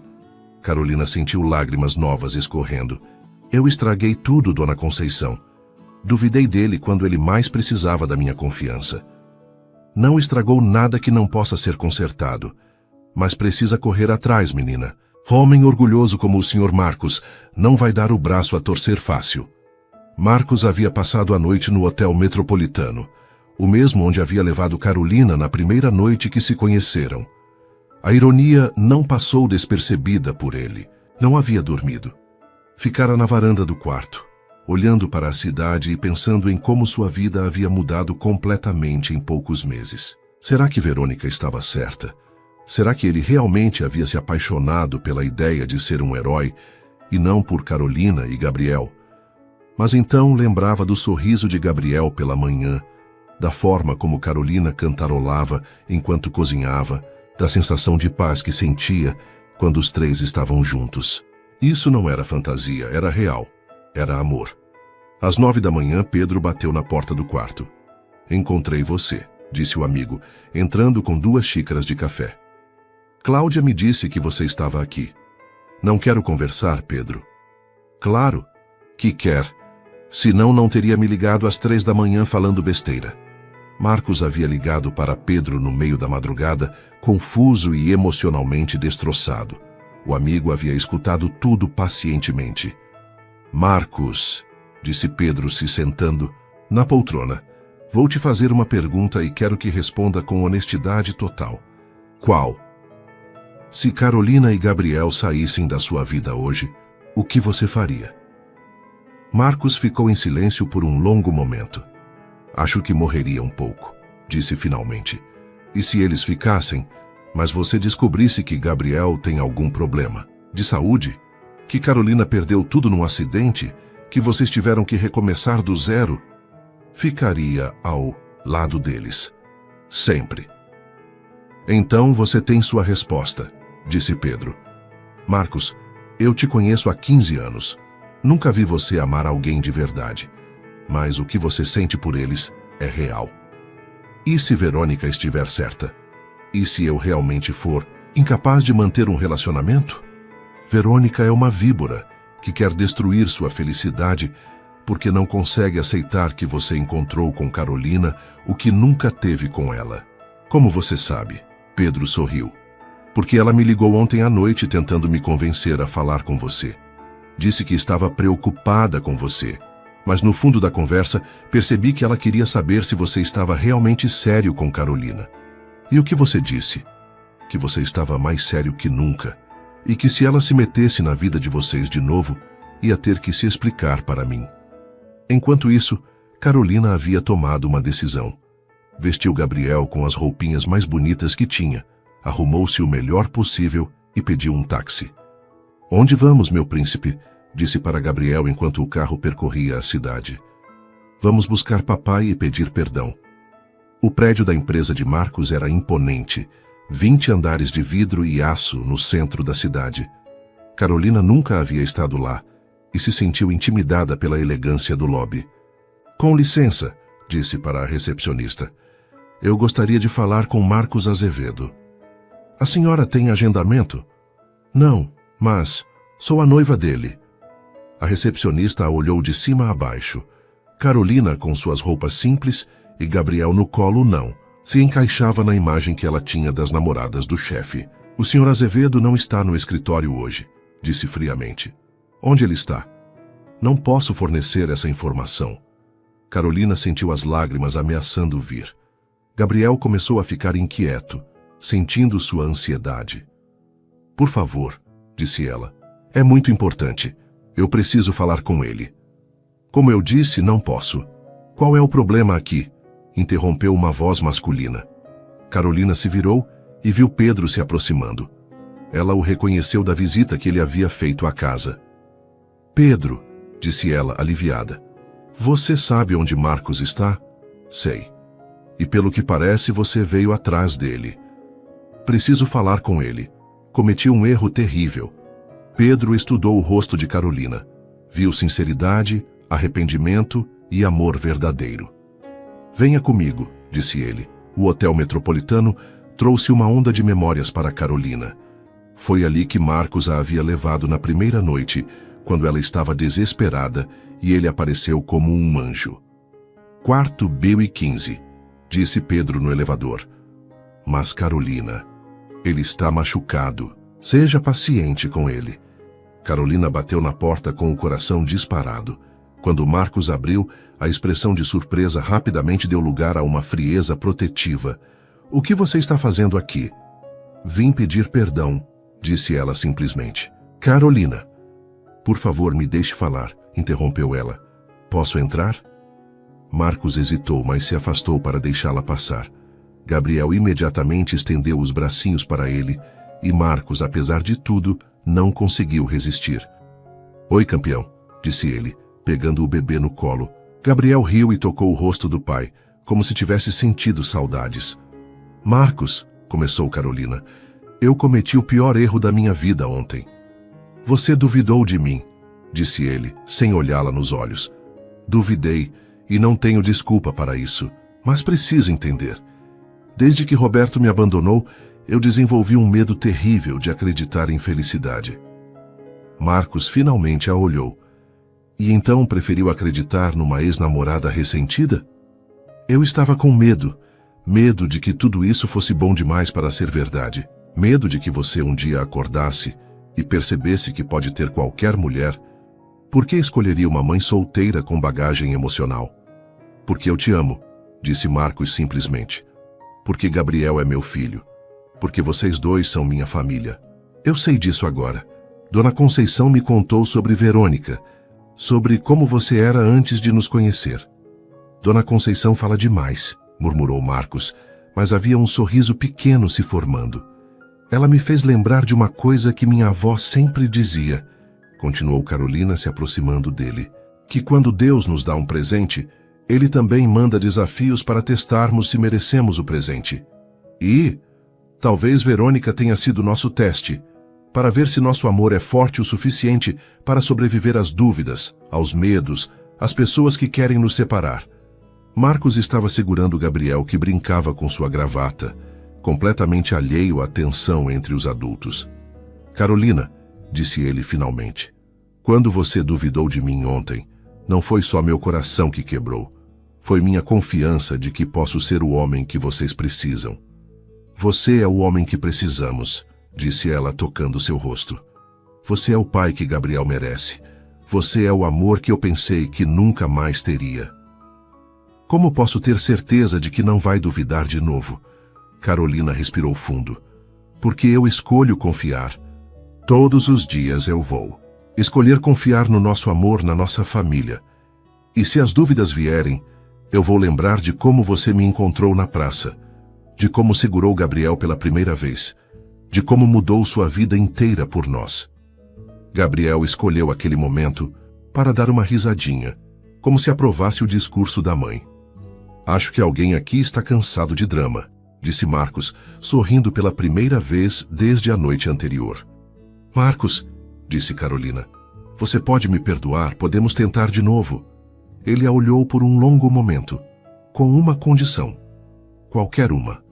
Speaker 1: Carolina sentiu lágrimas novas escorrendo. Eu estraguei tudo, Dona Conceição. Duvidei dele quando ele mais precisava da minha confiança. Não estragou nada que não possa ser consertado. Mas precisa correr atrás, menina. Homem orgulhoso como o Sr. Marcos não vai dar o braço a torcer fácil. Marcos havia passado a noite no Hotel Metropolitano, o mesmo onde havia levado Carolina na primeira noite que se conheceram. A ironia não passou despercebida por ele. Não havia dormido. Ficara na varanda do quarto, olhando para a cidade e pensando em como sua vida havia mudado completamente em poucos meses. Será que Verônica estava certa? Será que ele realmente havia se apaixonado pela ideia de ser um herói e não por Carolina e Gabriel? Mas então lembrava do sorriso de Gabriel pela manhã, da forma como Carolina cantarolava enquanto cozinhava, da sensação de paz que sentia quando os três estavam juntos. Isso não era fantasia, era real, era amor. Às 9 da manhã, Pedro bateu na porta do quarto. "Encontrei você", disse o amigo, entrando com 2 xícaras de café. "Cláudia me disse que você estava aqui." "Não quero conversar, Pedro." "Claro que quer. Senão não teria me ligado às 3 da manhã falando besteira." Marcos havia ligado para Pedro no meio da madrugada, confuso e emocionalmente destroçado. O amigo havia escutado tudo pacientemente. "Marcos", disse Pedro se sentando na poltrona, "vou te fazer uma pergunta e quero que responda com honestidade total." "Qual?" "Se Carolina e Gabriel saíssem da sua vida hoje, o que você faria?" Marcos ficou em silêncio por um longo momento. "Acho que morreria um pouco", disse finalmente. "E se eles ficassem, mas você descobrisse que Gabriel tem algum problema de saúde, que Carolina perdeu tudo num acidente, que vocês tiveram que recomeçar do zero, ficaria ao lado deles. Sempre." "Então você tem sua resposta", disse Pedro. "Marcos, eu te conheço há 15 anos. Nunca vi você amar alguém de verdade. Mas o que você sente por eles é real. E se Verônica estiver certa? E se eu realmente for incapaz de manter um relacionamento? Verônica é uma víbora que quer destruir sua felicidade porque não consegue aceitar que você encontrou com Carolina o que nunca teve com ela." "Como você sabe?" Pedro sorriu. "Porque ela me ligou ontem à noite tentando me convencer a falar com você. Disse que estava preocupada com você. Mas no fundo da conversa, percebi que ela queria saber se você estava realmente sério com Carolina. E o que você disse? Que você estava mais sério que nunca. E que se ela se metesse na vida de vocês de novo, ia ter que se explicar para mim." Enquanto isso, Carolina havia tomado uma decisão. Vestiu Gabriel com as roupinhas mais bonitas que tinha, arrumou-se o melhor possível e pediu um táxi. "Onde vamos, meu príncipe?" disse para Gabriel enquanto o carro percorria a cidade. "Vamos buscar papai e pedir perdão." O prédio da empresa de Marcos era imponente, 20 andares de vidro e aço no centro da cidade. Carolina nunca havia estado lá e se sentiu intimidada pela elegância do lobby. "Com licença", disse para a recepcionista. "Eu gostaria de falar com Marcos Azevedo." "A senhora tem agendamento?" "Não, mas sou a noiva dele." A recepcionista a olhou de cima a baixo. Carolina, com suas roupas simples, e Gabriel no colo, não. Se encaixava na imagem que ela tinha das namoradas do chefe. "O Sr. Azevedo não está no escritório hoje", disse friamente. "Onde ele está?" "Não posso fornecer essa informação." Carolina sentiu as lágrimas ameaçando vir. Gabriel começou a ficar inquieto, sentindo sua ansiedade. "Por favor", disse ela. "É muito importante. Eu preciso falar com ele." "Como eu disse, não posso." "Qual é o problema aqui?" interrompeu uma voz masculina. Carolina se virou e viu Pedro se aproximando. Ela o reconheceu da visita que ele havia feito à casa. "Pedro", disse ela, aliviada. "Você sabe onde Marcos está?" "Sei. E pelo que parece, você veio atrás dele." "Preciso falar com ele. Cometi um erro terrível." Pedro estudou o rosto de Carolina. Viu sinceridade, arrependimento e amor verdadeiro. "Venha comigo", disse ele. O Hotel Metropolitano trouxe uma onda de memórias para Carolina. Foi ali que Marcos a havia levado na primeira noite, quando ela estava desesperada e ele apareceu como um anjo. "Quarto B15", disse Pedro no elevador. Mas Carolina... Ele está machucado. Seja paciente com ele. Carolina bateu na porta com o coração disparado. Quando Marcos abriu, a expressão de surpresa rapidamente deu lugar a uma frieza protetiva. O que você está fazendo aqui? Vim pedir perdão, disse ela simplesmente. Carolina. Por favor, me deixe falar, interrompeu ela. Posso entrar? Marcos hesitou, mas se afastou para deixá-la passar. Gabriel imediatamente estendeu os bracinhos para ele e Marcos, apesar de tudo, não conseguiu resistir. Oi, campeão, disse ele, pegando o bebê no colo. Gabriel riu e tocou o rosto do pai, como se tivesse sentido saudades. Marcos, começou Carolina, eu cometi o pior erro da minha vida ontem. Você duvidou de mim, disse ele, sem olhá-la nos olhos. Duvidei e não tenho desculpa para isso, mas precisa entender. Desde que Roberto me abandonou, eu desenvolvi um medo terrível de acreditar em felicidade. Marcos finalmente a olhou. E então preferiu acreditar numa ex-namorada ressentida? Eu estava com medo. Medo de que tudo isso fosse bom demais para ser verdade. Medo de que você um dia acordasse e percebesse que pode ter qualquer mulher. Por que escolheria uma mãe solteira com bagagem emocional? Porque eu te amo, disse Marcos simplesmente. Porque Gabriel é meu filho. Porque vocês dois são minha família. Eu sei disso agora. Dona Conceição me contou sobre Verônica, sobre como você era antes de nos conhecer. Dona Conceição fala demais, murmurou Marcos, mas havia um sorriso pequeno se formando. Ela me fez lembrar de uma coisa que minha avó sempre dizia, continuou Carolina se aproximando dele, que quando Deus nos dá um presente, Ele também manda desafios para testarmos se merecemos o presente. E talvez Verônica tenha sido nosso teste, para ver se nosso amor é forte o suficiente para sobreviver às dúvidas, aos medos, às pessoas que querem nos separar. Marcos estava segurando Gabriel, que brincava com sua gravata, completamente alheio à tensão entre os adultos. Carolina, disse ele finalmente, quando você duvidou de mim ontem, não foi só meu coração que quebrou. Foi minha confiança de que posso ser o homem que vocês precisam. Você é o homem que precisamos, disse ela tocando seu rosto. Você é o pai que Gabriel merece. Você é o amor que eu pensei que nunca mais teria. Como posso ter certeza de que não vai duvidar de novo? Carolina respirou fundo. Porque eu escolho confiar. Todos os dias eu vou. Escolher confiar no nosso amor, na nossa família. E se as dúvidas vierem, eu vou lembrar de como você me encontrou na praça, de como segurou Gabriel pela primeira vez, de como mudou sua vida inteira por nós. Gabriel escolheu aquele momento para dar uma risadinha, como se aprovasse o discurso da mãe. Acho que alguém aqui está cansado de drama, disse Marcos, sorrindo pela primeira vez desde a noite anterior. Marcos, disse Carolina, você pode me perdoar, podemos tentar de novo. Ele a olhou por um longo momento, com uma condição. Qualquer uma.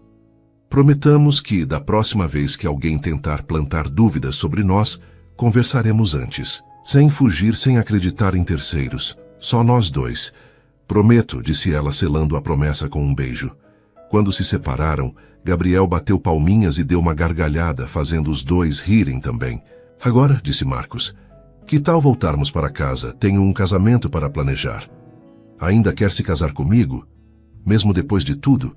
Speaker 1: Prometamos que, da próxima vez que alguém tentar plantar dúvidas sobre nós, conversaremos antes, sem fugir, sem acreditar em terceiros, só nós dois. Prometo, disse ela, selando a promessa com um beijo. Quando se separaram, Gabriel bateu palminhas e deu uma gargalhada, fazendo os dois rirem também. Agora, disse Marcos, que tal voltarmos para casa? Tenho um casamento para planejar. Ainda quer se casar comigo? Mesmo depois de tudo?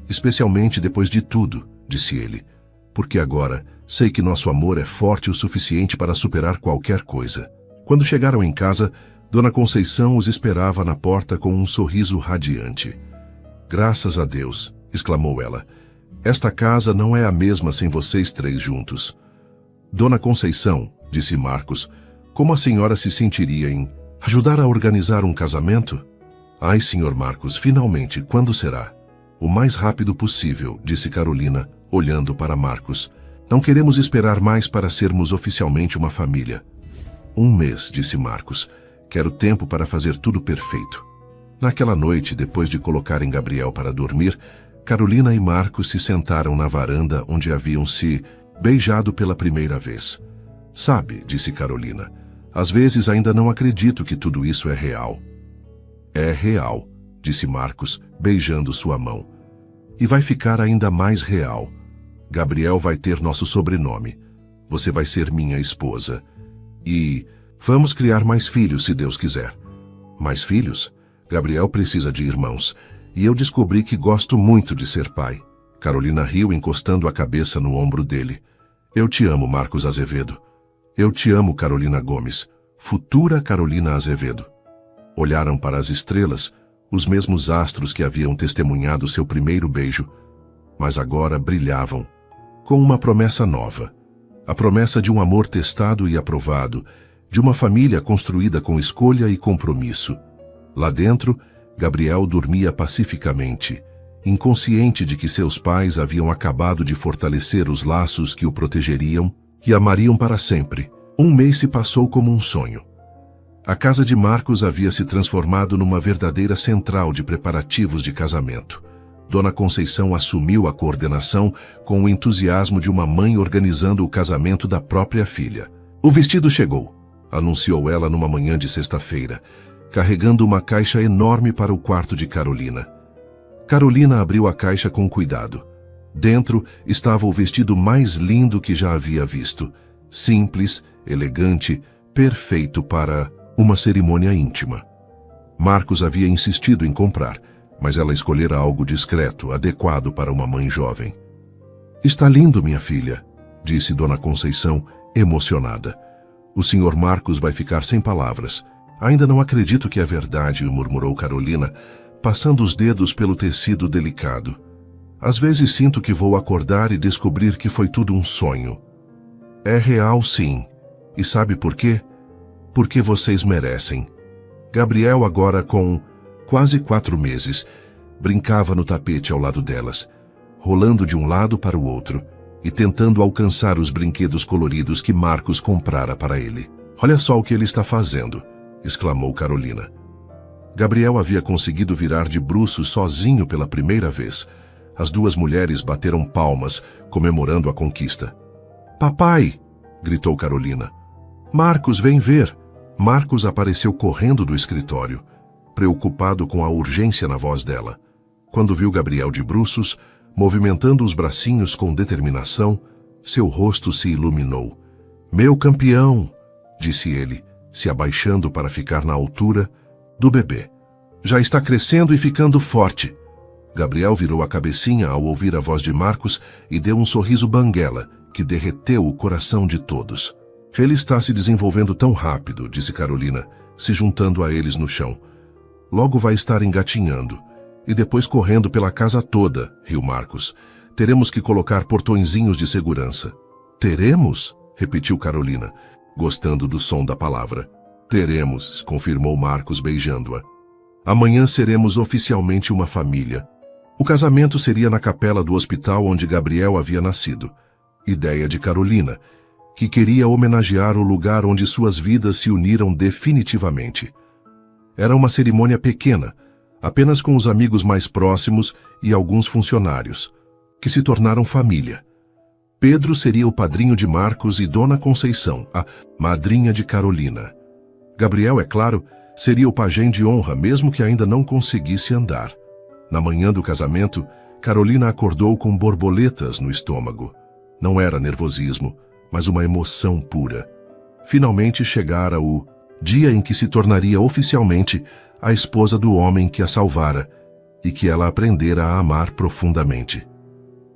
Speaker 1: Especialmente depois de tudo, disse ele. Porque agora sei que nosso amor é forte o suficiente para superar qualquer coisa. Quando chegaram em casa, Dona Conceição os esperava na porta com um sorriso radiante. Graças a Deus, exclamou ela. Esta casa não é a mesma sem vocês três juntos. Dona Conceição, disse Marcos, como a senhora se sentiria em ajudar a organizar um casamento? Ai, senhor Marcos, finalmente, quando será? O mais rápido possível, disse Carolina, olhando para Marcos. Não queremos esperar mais para sermos oficialmente uma família. 1 mês, disse Marcos. Quero tempo para fazer tudo perfeito. Naquela noite, depois de colocarem Gabriel para dormir, Carolina e Marcos se sentaram na varanda onde haviam se beijado pela primeira vez. Sabe, disse Carolina, às vezes ainda não acredito que tudo isso é real. É real, disse Marcos, beijando sua mão. E vai ficar ainda mais real. Gabriel vai ter nosso sobrenome. Você vai ser minha esposa. E vamos criar mais filhos, se Deus quiser. Mais filhos? Gabriel precisa de irmãos. E eu descobri que gosto muito de ser pai. Carolina riu, encostando a cabeça no ombro dele. Eu te amo, Marcos Azevedo. Eu te amo, Carolina Gomes. Futura Carolina Azevedo. Olharam para as estrelas, os mesmos astros que haviam testemunhado seu primeiro beijo, mas agora brilhavam, com uma promessa nova. A promessa de um amor testado e aprovado, de uma família construída com escolha e compromisso. Lá dentro, Gabriel dormia pacificamente, inconsciente de que seus pais haviam acabado de fortalecer os laços que o protegeriam e amariam para sempre. Um mês se passou como um sonho. A casa de Marcos havia se transformado numa verdadeira central de preparativos de casamento. Dona Conceição assumiu a coordenação com o entusiasmo de uma mãe organizando o casamento da própria filha. O vestido chegou, anunciou ela numa manhã de sexta-feira, carregando uma caixa enorme para o quarto de Carolina. Carolina abriu a caixa com cuidado. Dentro estava o vestido mais lindo que já havia visto. Simples, elegante, perfeito para uma cerimônia íntima. Marcos havia insistido em comprar, mas ela escolhera algo discreto, adequado para uma mãe jovem. Está lindo, minha filha, disse Dona Conceição, emocionada. O senhor Marcos vai ficar sem palavras. Ainda não acredito que é verdade, murmurou Carolina, passando os dedos pelo tecido delicado. Às vezes sinto que vou acordar e descobrir que foi tudo um sonho. É real, sim. E sabe por quê? Porque vocês merecem. Gabriel, agora com quase 4 meses, brincava no tapete ao lado delas, rolando de um lado para o outro e tentando alcançar os brinquedos coloridos que Marcos comprara para ele. Olha só o que ele está fazendo, exclamou Carolina. Gabriel havia conseguido virar de bruços sozinho pela primeira vez. As duas mulheres bateram palmas, comemorando a conquista. Papai! Gritou Carolina. Marcos, vem ver! Marcos apareceu correndo do escritório, preocupado com a urgência na voz dela. Quando viu Gabriel de bruços, movimentando os bracinhos com determinação, seu rosto se iluminou. Meu campeão! Disse ele, se abaixando para ficar na altura do bebê. Já está crescendo e ficando forte. Gabriel virou a cabecinha ao ouvir a voz de Marcos e deu um sorriso banguela, que derreteu o coração de todos. Ele está se desenvolvendo tão rápido, disse Carolina, se juntando a eles no chão. Logo vai estar engatinhando, e depois correndo pela casa toda, riu Marcos. Teremos que colocar portõezinhos de segurança. Teremos? Repetiu Carolina, gostando do som da palavra. Teremos, confirmou Marcos beijando-a. Amanhã seremos oficialmente uma família. O casamento seria na capela do hospital onde Gabriel havia nascido. Ideia de Carolina, que queria homenagear o lugar onde suas vidas se uniram definitivamente. Era uma cerimônia pequena, apenas com os amigos mais próximos e alguns funcionários, que se tornaram família. Pedro seria o padrinho de Marcos e Dona Conceição, a madrinha de Carolina. Gabriel, é claro, seria o pajem de honra, mesmo que ainda não conseguisse andar. Na manhã do casamento, Carolina acordou com borboletas no estômago. Não era nervosismo, mas uma emoção pura. Finalmente chegara o dia em que se tornaria oficialmente a esposa do homem que a salvara e que ela aprendera a amar profundamente.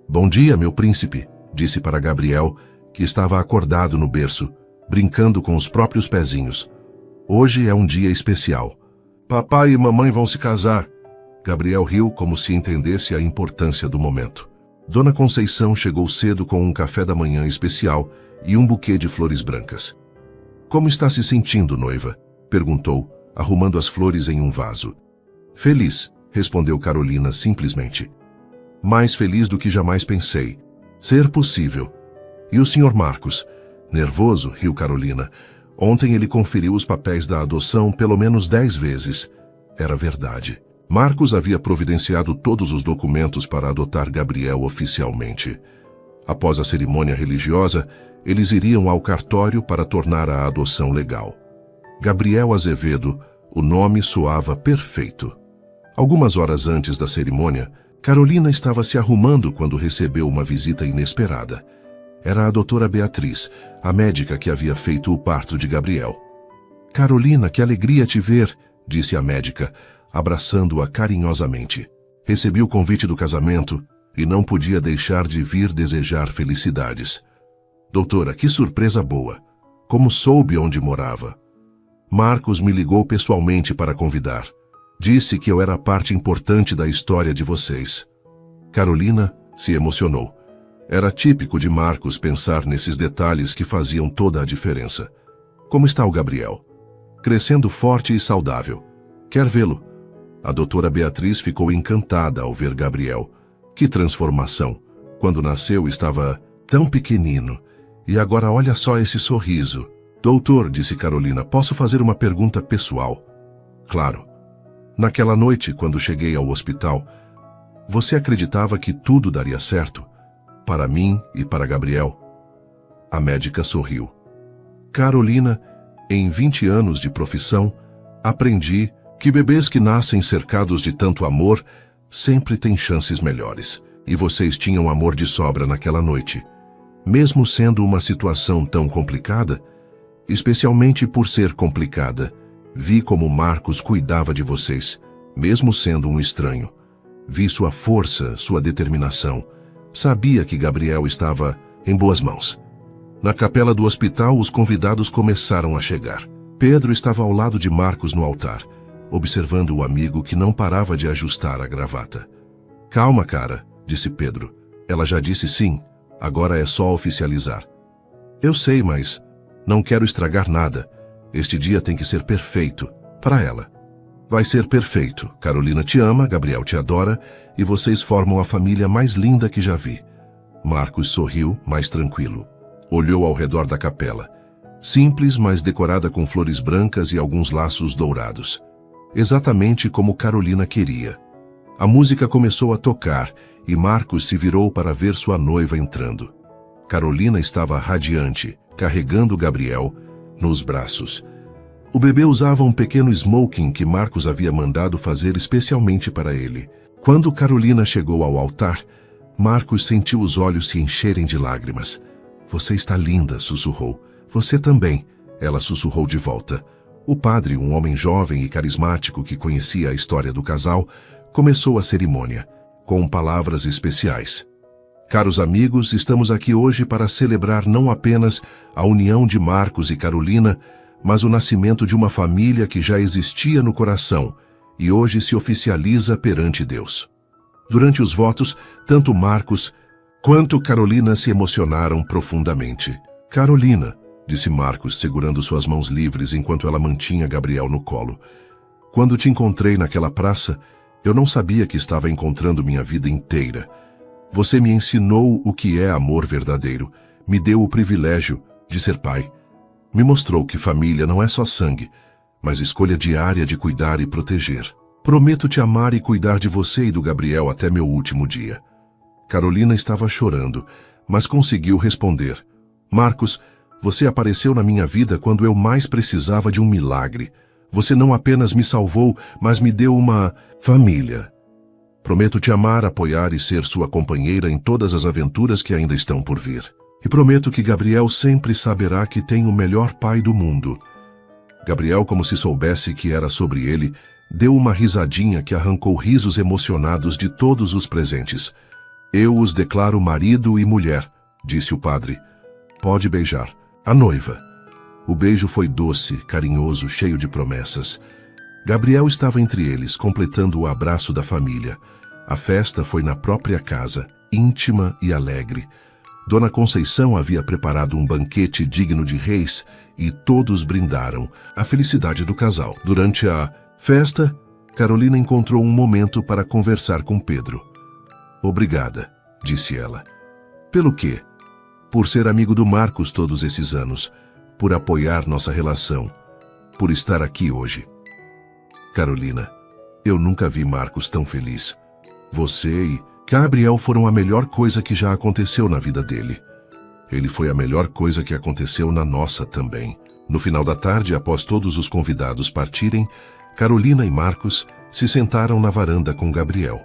Speaker 1: Bom dia, meu príncipe, disse para Gabriel, que estava acordado no berço, brincando com os próprios pezinhos. Hoje é um dia especial. Papai e mamãe vão se casar. Gabriel riu como se entendesse a importância do momento. Dona Conceição chegou cedo com um café da manhã especial e um buquê de flores brancas. Como está se sentindo, noiva? Perguntou, arrumando as flores em um vaso. Feliz, respondeu Carolina simplesmente. Mais feliz do que jamais pensei. Ser possível. E o senhor Marcos? Nervoso, riu Carolina. Ontem ele conferiu os papéis da adoção pelo menos 10 vezes. Era verdade. Marcos havia providenciado todos os documentos para adotar Gabriel oficialmente. Após a cerimônia religiosa, eles iriam ao cartório para tornar a adoção legal. Gabriel Azevedo, o nome soava perfeito. Algumas horas antes da cerimônia, Carolina estava se arrumando quando recebeu uma visita inesperada. Era a doutora Beatriz, a médica que havia feito o parto de Gabriel. Carolina, que alegria te ver, disse a médica, abraçando-a carinhosamente. Recebi o convite do casamento e não podia deixar de vir desejar felicidades. Doutora, que surpresa boa! Como soube onde morava? Marcos me ligou pessoalmente para convidar. Disse que eu era parte importante da história de vocês. Carolina se emocionou. Era típico de Marcos pensar nesses detalhes que faziam toda a diferença. Como está o Gabriel? Crescendo forte e saudável. Quer vê-lo? A doutora Beatriz ficou encantada ao ver Gabriel. Que transformação! Quando nasceu estava tão pequenino. E agora olha só esse sorriso. Doutor, disse Carolina, posso fazer uma pergunta pessoal? Claro. Naquela noite, quando cheguei ao hospital, você acreditava que tudo daria certo? Para mim e para Gabriel? A médica sorriu. Carolina, em 20 anos de profissão, aprendi que bebês que nascem cercados de tanto amor sempre têm chances melhores. E vocês tinham amor de sobra naquela noite. Mesmo sendo uma situação tão complicada, especialmente por ser complicada, vi como Marcos cuidava de vocês, mesmo sendo um estranho. Vi sua força, sua determinação. Sabia que Gabriel estava em boas mãos. Na capela do hospital, os convidados começaram a chegar. Pedro estava ao lado de Marcos no altar, observando o amigo que não parava de ajustar a gravata. Calma, cara, disse Pedro. Ela já disse sim, agora é só oficializar. Eu sei, mas não quero estragar nada. Este dia tem que ser perfeito para ela. Vai ser perfeito. Carolina te ama, Gabriel te adora e vocês formam a família mais linda que já vi. Marcos sorriu, mais tranquilo. Olhou ao redor da capela. Simples, mas decorada com flores brancas e alguns laços dourados. Exatamente como Carolina queria. A música começou a tocar e Marcos se virou para ver sua noiva entrando. Carolina estava radiante, carregando Gabriel nos braços. O bebê usava um pequeno smoking que Marcos havia mandado fazer especialmente para ele. Quando Carolina chegou ao altar, Marcos sentiu os olhos se encherem de lágrimas. Você está linda, sussurrou. Você também, ela sussurrou de volta. O padre, um homem jovem e carismático que conhecia a história do casal, começou a cerimônia, com palavras especiais. Caros amigos, estamos aqui hoje para celebrar não apenas a união de Marcos e Carolina, mas o nascimento de uma família que já existia no coração e hoje se oficializa perante Deus. Durante os votos, tanto Marcos quanto Carolina se emocionaram profundamente. Carolina, disse Marcos, segurando suas mãos livres enquanto ela mantinha Gabriel no colo. Quando te encontrei naquela praça, eu não sabia que estava encontrando minha vida inteira. Você me ensinou o que é amor verdadeiro, me deu o privilégio de ser pai. Me mostrou que família não é só sangue, mas escolha diária de cuidar e proteger. Prometo te amar e cuidar de você e do Gabriel até meu último dia. Carolina estava chorando, mas conseguiu responder. Marcos, você apareceu na minha vida quando eu mais precisava de um milagre. Você não apenas me salvou, mas me deu uma família. Prometo te amar, apoiar e ser sua companheira em todas as aventuras que ainda estão por vir. E prometo que Gabriel sempre saberá que tem o melhor pai do mundo. Gabriel, como se soubesse que era sobre ele, deu uma risadinha que arrancou risos emocionados de todos os presentes. Eu os declaro marido e mulher, disse o padre. Pode beijar. A noiva. O beijo foi doce, carinhoso, cheio de promessas. Gabriel estava entre eles, completando o abraço da família. A festa foi na própria casa, íntima e alegre. Dona Conceição havia preparado um banquete digno de reis e todos brindaram a felicidade do casal. Durante a festa, Carolina encontrou um momento para conversar com Pedro. Obrigada, disse ela. Pelo quê? Por ser amigo do Marcos todos esses anos, por apoiar nossa relação, por estar aqui hoje. Carolina, eu nunca vi Marcos tão feliz. Você e Gabriel foram a melhor coisa que já aconteceu na vida dele. Ele foi a melhor coisa que aconteceu na nossa também. No final da tarde, após todos os convidados partirem, Carolina e Marcos se sentaram na varanda com Gabriel.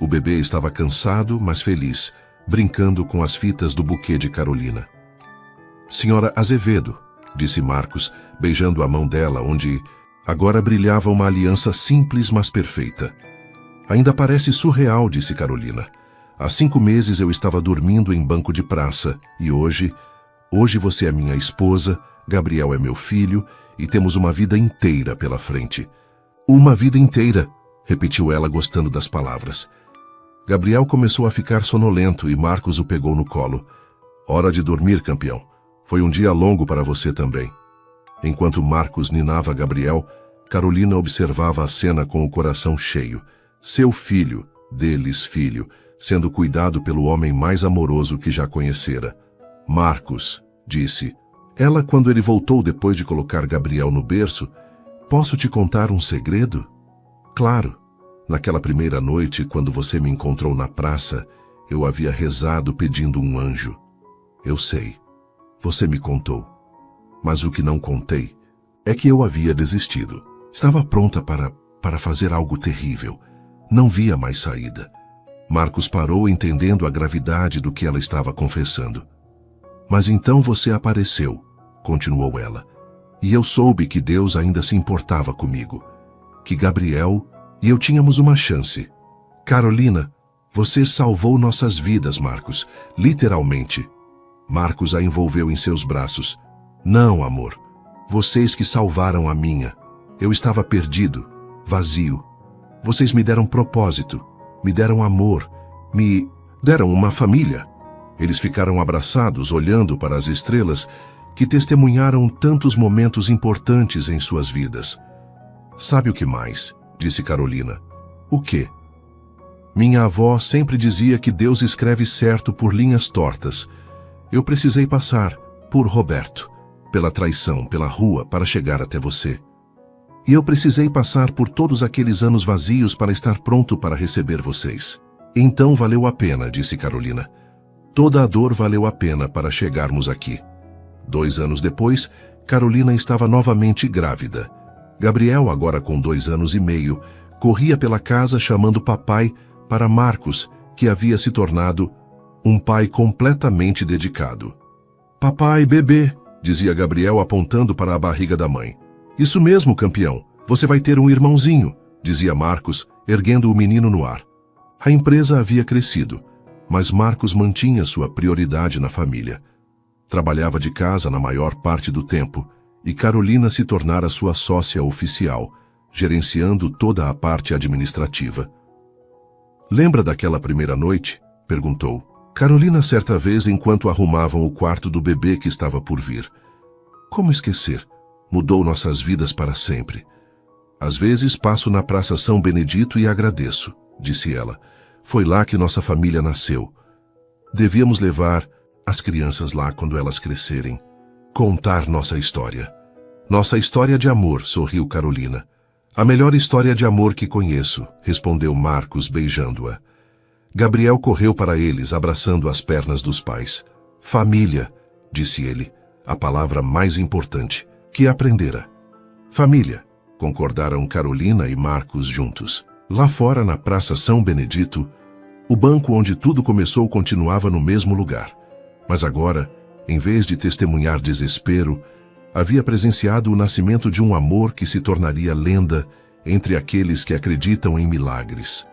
Speaker 1: O bebê estava cansado, mas feliz, brincando com as fitas do buquê de Carolina. Senhora Azevedo, disse Marcos, beijando a mão dela, onde agora brilhava uma aliança simples, mas perfeita. Ainda parece surreal, disse Carolina. Há 5 meses eu estava dormindo em banco de praça e hoje você é minha esposa, Gabriel é meu filho e temos uma vida inteira pela frente. Uma vida inteira, repetiu ela gostando das palavras. Gabriel começou a ficar sonolento e Marcos o pegou no colo. Hora de dormir, campeão. Foi um dia longo para você também. Enquanto Marcos ninava Gabriel, Carolina observava a cena com o coração cheio. Seu filho, deles filho, sendo cuidado pelo homem mais amoroso que já conhecera. Marcos, disse, ela quando ele voltou depois de colocar Gabriel no berço, posso te contar um segredo? Claro, naquela primeira noite, quando você me encontrou na praça, eu havia rezado pedindo um anjo. Eu sei, você me contou. Mas o que não contei é que eu havia desistido. Estava pronta para fazer algo terrível. Não via mais saída. Marcos parou entendendo a gravidade do que ela estava confessando. Mas então você apareceu, continuou ela, e eu soube que Deus ainda se importava comigo, que Gabriel e eu tínhamos uma chance. Carolina, você salvou nossas vidas, Marcos, literalmente. Marcos a envolveu em seus braços. Não, amor, vocês que salvaram a minha. Eu estava perdido, vazio. Vocês me deram propósito, me deram amor, me deram uma família. Eles ficaram abraçados, olhando para as estrelas que testemunharam tantos momentos importantes em suas vidas. Sabe o que mais? Disse Carolina. O quê? Minha avó sempre dizia que Deus escreve certo por linhas tortas. Eu precisei passar por Roberto, pela traição, pela rua, para chegar até você. E eu precisei passar por todos aqueles anos vazios para estar pronto para receber vocês. Então valeu a pena, disse Carolina. Toda a dor valeu a pena para chegarmos aqui. 2 anos depois, Carolina estava novamente grávida. Gabriel, agora com 2 anos e meio, corria pela casa chamando papai para Marcos, que havia se tornado um pai completamente dedicado. Papai, bebê, dizia Gabriel apontando para a barriga da mãe. Isso mesmo, campeão. Você vai ter um irmãozinho, dizia Marcos, erguendo o menino no ar. A empresa havia crescido, mas Marcos mantinha sua prioridade na família. Trabalhava de casa na maior parte do tempo e Carolina se tornara sua sócia oficial, gerenciando toda a parte administrativa. Lembra daquela primeira noite? Perguntou. Carolina certa vez enquanto arrumavam o quarto do bebê que estava por vir. Como esquecer? Mudou nossas vidas para sempre. Às vezes passo na Praça São Benedito e agradeço, disse ela. Foi lá que nossa família nasceu. Devíamos levar as crianças lá quando elas crescerem. Contar nossa história. Nossa história de amor, sorriu Carolina. A melhor história de amor que conheço, respondeu Marcos beijando-a. Gabriel correu para eles, abraçando as pernas dos pais. Família, disse ele, a palavra mais importante que aprendera. Família, concordaram Carolina e Marcos juntos. Lá fora, na Praça São Benedito, o banco onde tudo começou continuava no mesmo lugar. Mas agora, em vez de testemunhar desespero, havia presenciado o nascimento de um amor que se tornaria lenda entre aqueles que acreditam em milagres.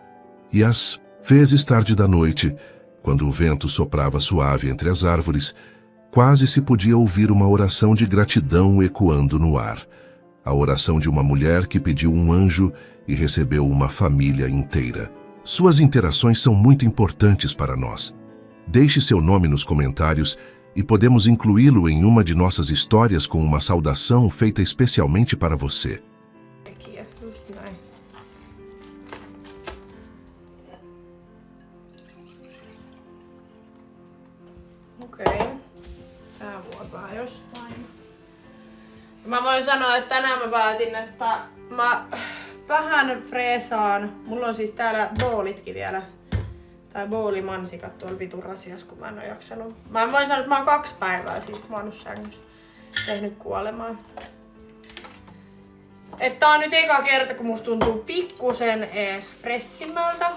Speaker 1: E às vezes tarde da noite, quando o vento soprava suave entre as árvores, quase se podia ouvir uma oração de gratidão ecoando no ar. A oração de uma mulher que pediu um anjo e recebeu uma família inteira. Suas interações são muito importantes para nós. Deixe seu nome nos comentários e podemos incluí-lo em uma de nossas histórias com uma saudação feita especialmente para você.
Speaker 2: Aqui, just näin. Okei. Tää vuotaa jostain. Mä voin sanoa, että tänään mä päätin, että mä vähän freesaan. Mulla on siis täällä boolitkin vielä. Tai boolimansikat tuolla vitun rasias, kun mä en oo jaksanut. Mä voin sanoa, että mä oon 2 päivää siis maannut sängyssä. Tehnyt kuolemaan. Että tää on nyt eka kerta, kun musta tuntuu pikkusen ees fressimmältä.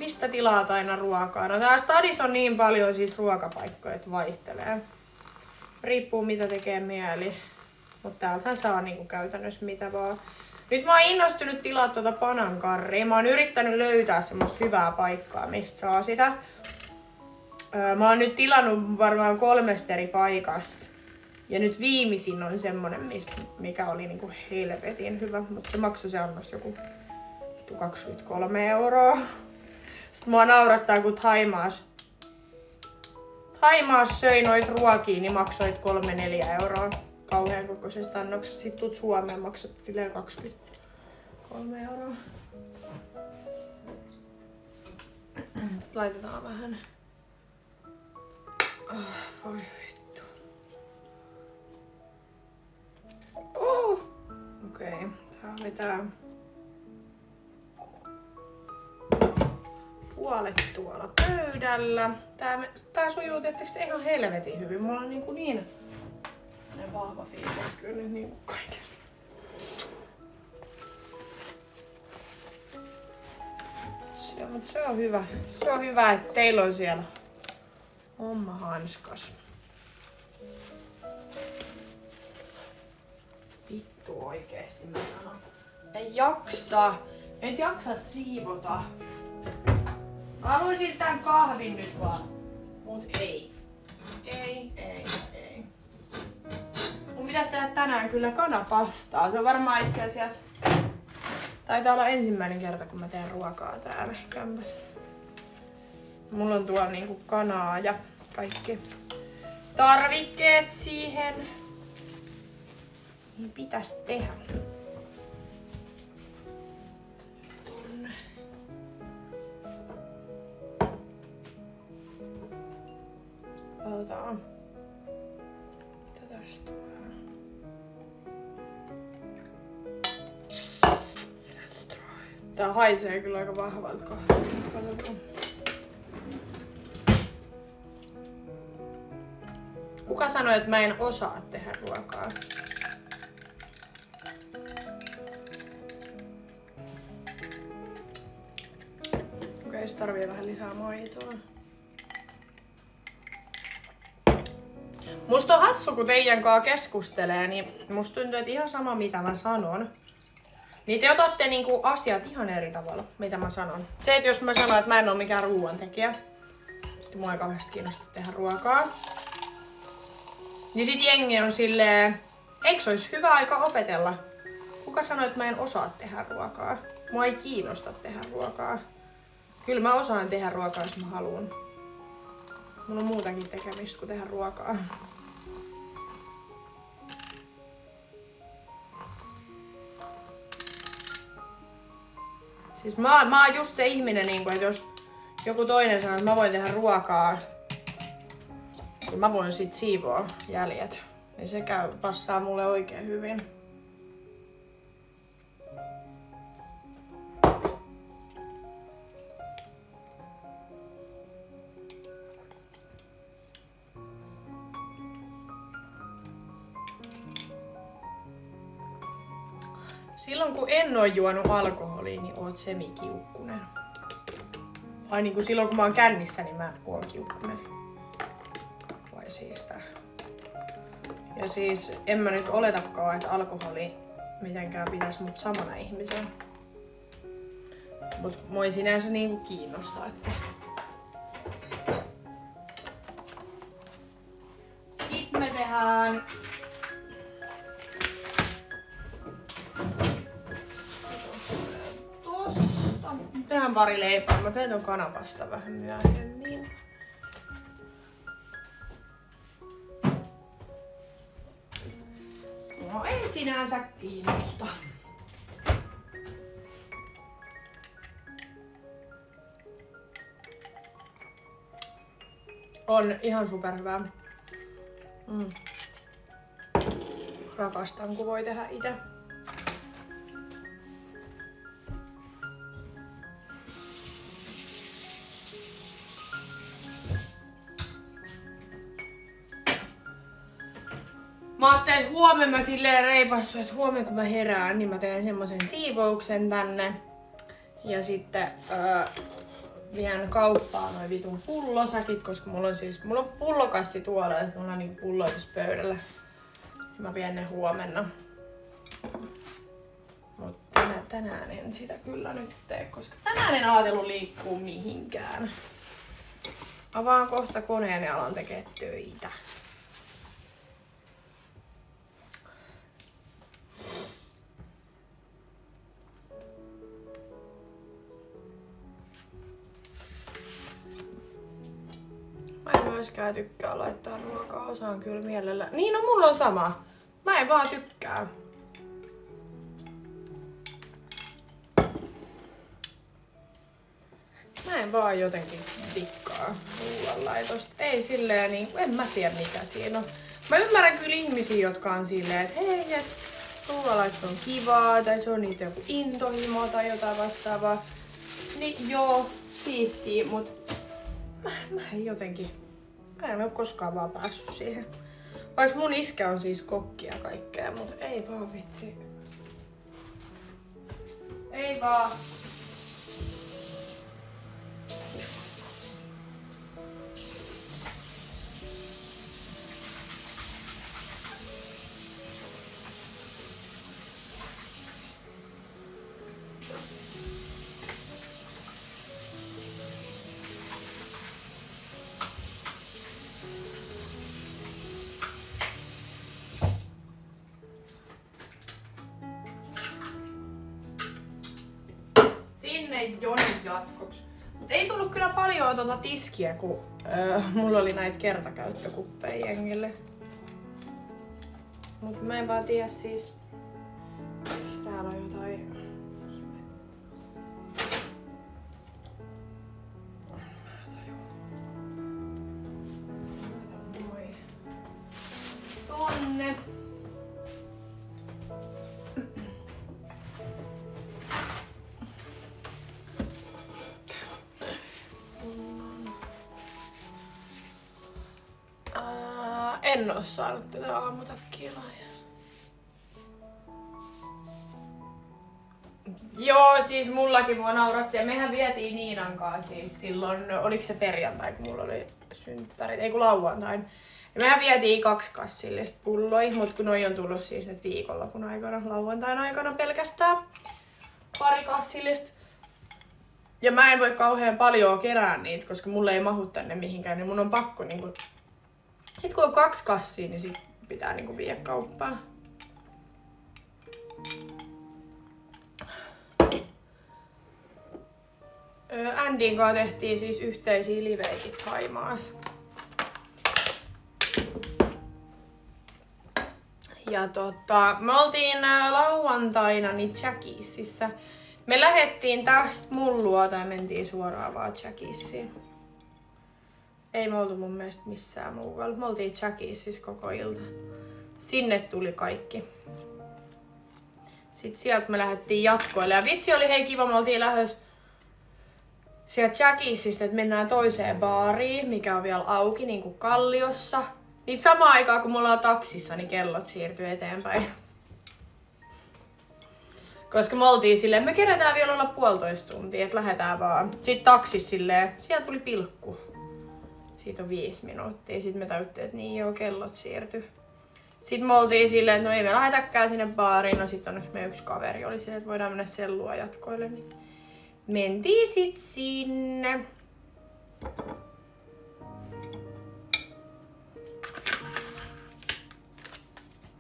Speaker 2: Mistä tilaat aina ruokaa? No tää Stadissa on niin paljon siis ruokapaikkoja, että vaihtelee. Riippuu mitä tekee mieli. Mutta täältähän saa niinku käytännössä mitä vaan. Nyt mä oon innostunut tilaa tuota panankarria. Mä oon yrittänyt löytää semmoista hyvää paikkaa, mistä saa sitä. Mä oon nyt tilannut varmaan 3 eri paikasta. Ja nyt viimeisin on semmonen, mikä oli niinku helvetin hyvä. Mutta se maksoi se annos joku 23 €. Sitten mua naurattaa, kun Thaimaassa söi noit ruokia, niin maksoit 3-4 €. Kauhean kokoisesta annoksesta. Sitten tuut Suomeen, maksat silleen 23 €. Sitten laitetaan vähän. Voi vittu. Okei, tää oli tää. Puolet tuolla pöydällä. Tää sujuu tietysti ihan helvetin hyvin. Mulla on niin vahva fiilis kyllä nyt niinku kaikilla. Mutta se on hyvä. Se on hyvä, että teillä on siellä homma hanskas. Vittu oikeesti mä sanon. Ei jaksa. En jaksa siivota. Mä haluaisin tän kahvin nyt vaan. Mut ei. Ei. Mun pitäis tehdä tänään kyllä kanapastaa. Se on varmaan itse asiassa... Taitaa olla ensimmäinen kerta, kun mä teen ruokaa täällä kämpässä. Mulla on tuolla niinku kanaa ja kaikki tarvikkeet siihen. Niin pitäis tehdä. Tonne. Otetaan. Mitä tästä tulee? Tää haisee kyllä aika vahvalta kahvilta. Kuka sanoi, että mä en osaa tehdä ruokaa? Okei, se tarvii vähän lisää maitoa. Musta on hassu, kun teidän kanssa keskustelee, niin musta tuntuu, että ihan sama mitä mä sanon. Niin te otatte niinku asiat ihan eri tavalla, mitä mä sanon. Se, että jos mä sanon, että mä en oo mikään ruoantekijä, että mua ei kauheasti kiinnosta tehdä ruokaa, niin sit jengi on silleen, eikö se olisi hyvä aika opetella? Kuka sanoi, että mä en osaa tehdä ruokaa? Mua ei kiinnosta tehdä ruokaa. Kyllä mä osaan tehdä ruokaa, jos mä haluan. Mulla on muutakin tekemistä kuin tehdä ruokaa. Siis mä oon just se ihminen, että jos joku toinen sanoo, että mä voin tehdä ruokaa, niin mä voin sit siivoa jäljet. Niin se passaa mulle oikein hyvin. Silloin kun en oo juonut alkoholia, niin oot semikiukkunen. Vai niinku silloin kun mä oon kännissä, niin mä oon kiukkunen. Vai siis tää. Ja siis en mä nyt oletakaan, että alkoholi mitenkään pitäis mut samana ihmisenä. Mut mua ei sinänsä niinku kiinnostaa, että... Sitten me tehdään... Tehdään pari leipää. Mä teen ton kanapasta vähän myöhemmin. No ei sinänsä kiinnosta. On ihan superhyvää. Rakastan, kun voi tehdä itse. Mä ajattelin, että huomenna mä silleen reipastuin, että huomenna kun mä herään, niin mä teen semmosen siivouksen tänne. Ja sitten vien kauppaan noin vitun pullosäkit, koska mulla on pullokassi tuolla ja mulla on niinku pulloituspöydällä. Mä vien ne huomenna. Mutta tänään en sitä kyllä nyt tee, koska tänään en ajatellut liikkua mihinkään. Avaan kohta koneen ja alan tekee töitä. Mä en myöskään tykkää laittaa ruokaa, osaan kyllä mielellä. Niin, no mulla on sama. Mä en vaan tykkää. Mä en vaan jotenkin dikkaa ruoanlaitosta. Ei silleen niin, en mä tiedä mikä siinä on. Mä ymmärrän kyllä ihmisiä, jotka on silleen, että hei, et ruoanlaitto on kivaa, tai se on niitä joku intohimo tai jotain vastaavaa. Niin joo, siistiä, mut mä en jotenkin, mä en oo koskaan vaan päässyt siihen. Vaikka mun iskä on siis kokki ja kaikkea, mut ei vaan vitsi. Ei vaan. Jonin jatkoksi. Mut ei tullut kyllä paljon tiskiä, kun mulla oli näitä kertakäyttökuppeja jengille. Mut mä en vaan tiedä siis, miks täällä on jotain. Tonne. En oo saanut tätä aamutakkia lahjaa. Joo, siis mullakin mua nauratti ja mehän vietiin Niinan kanssa siis silloin, oliko se perjantai kun mulla oli synttärit, ei kun lauantain. Ja mehän vietiin 2 kassillista pulloja, mut kun noi on tullut siis nyt viikonlopun aikana, lauantain aikana pelkästään 2 kassillista. Ja mä en voi kauhean paljon kerää niitä, koska mulle ei mahu tänne mihinkään, niin mun on pakko niinku. Sitten kun on 2 kassia, niin sit pitää niinku viedä kauppaan. Andin kanssa tehtiin siis yhteisiä liveikit Haimaassa. Ja me oltiin lauantaina niin Jackiesissä. Me lähettiin tästä mun luota ja mentiin suoraan vaan Jackiesiin. Ei me oltu mun mielestä missään muualla. Me oltiin Jackiesissä koko ilta. Sinne tuli kaikki. Sitten sieltä me lähdettiin jatkoille. Ja vitsi oli hei kiva, me oltiin lähdössä sieltä Jackiesistä, että mennään toiseen baariin, mikä on vielä auki, niin kuin Kalliossa. Niin samaan aikaan kun me ollaan taksissa, niin kellot siirtyy eteenpäin. Koska me oltiin silleen, me kerätään vielä olla 1,5 tuntia, että lähdetään vaan. Sitten taksissa silleen, siellä tuli pilkku. Siitä on 5 minuuttia. Sitten me tajuttiin, että niin joo, kellot siirtyi. Sitten me oltiin silleen, että no ei me lähdetäkään sinne baariin. No sit onneksi meidän yksi kaveri oli silleen, että voidaan mennä sellua jatkoille. Niin mentiin sit sinne.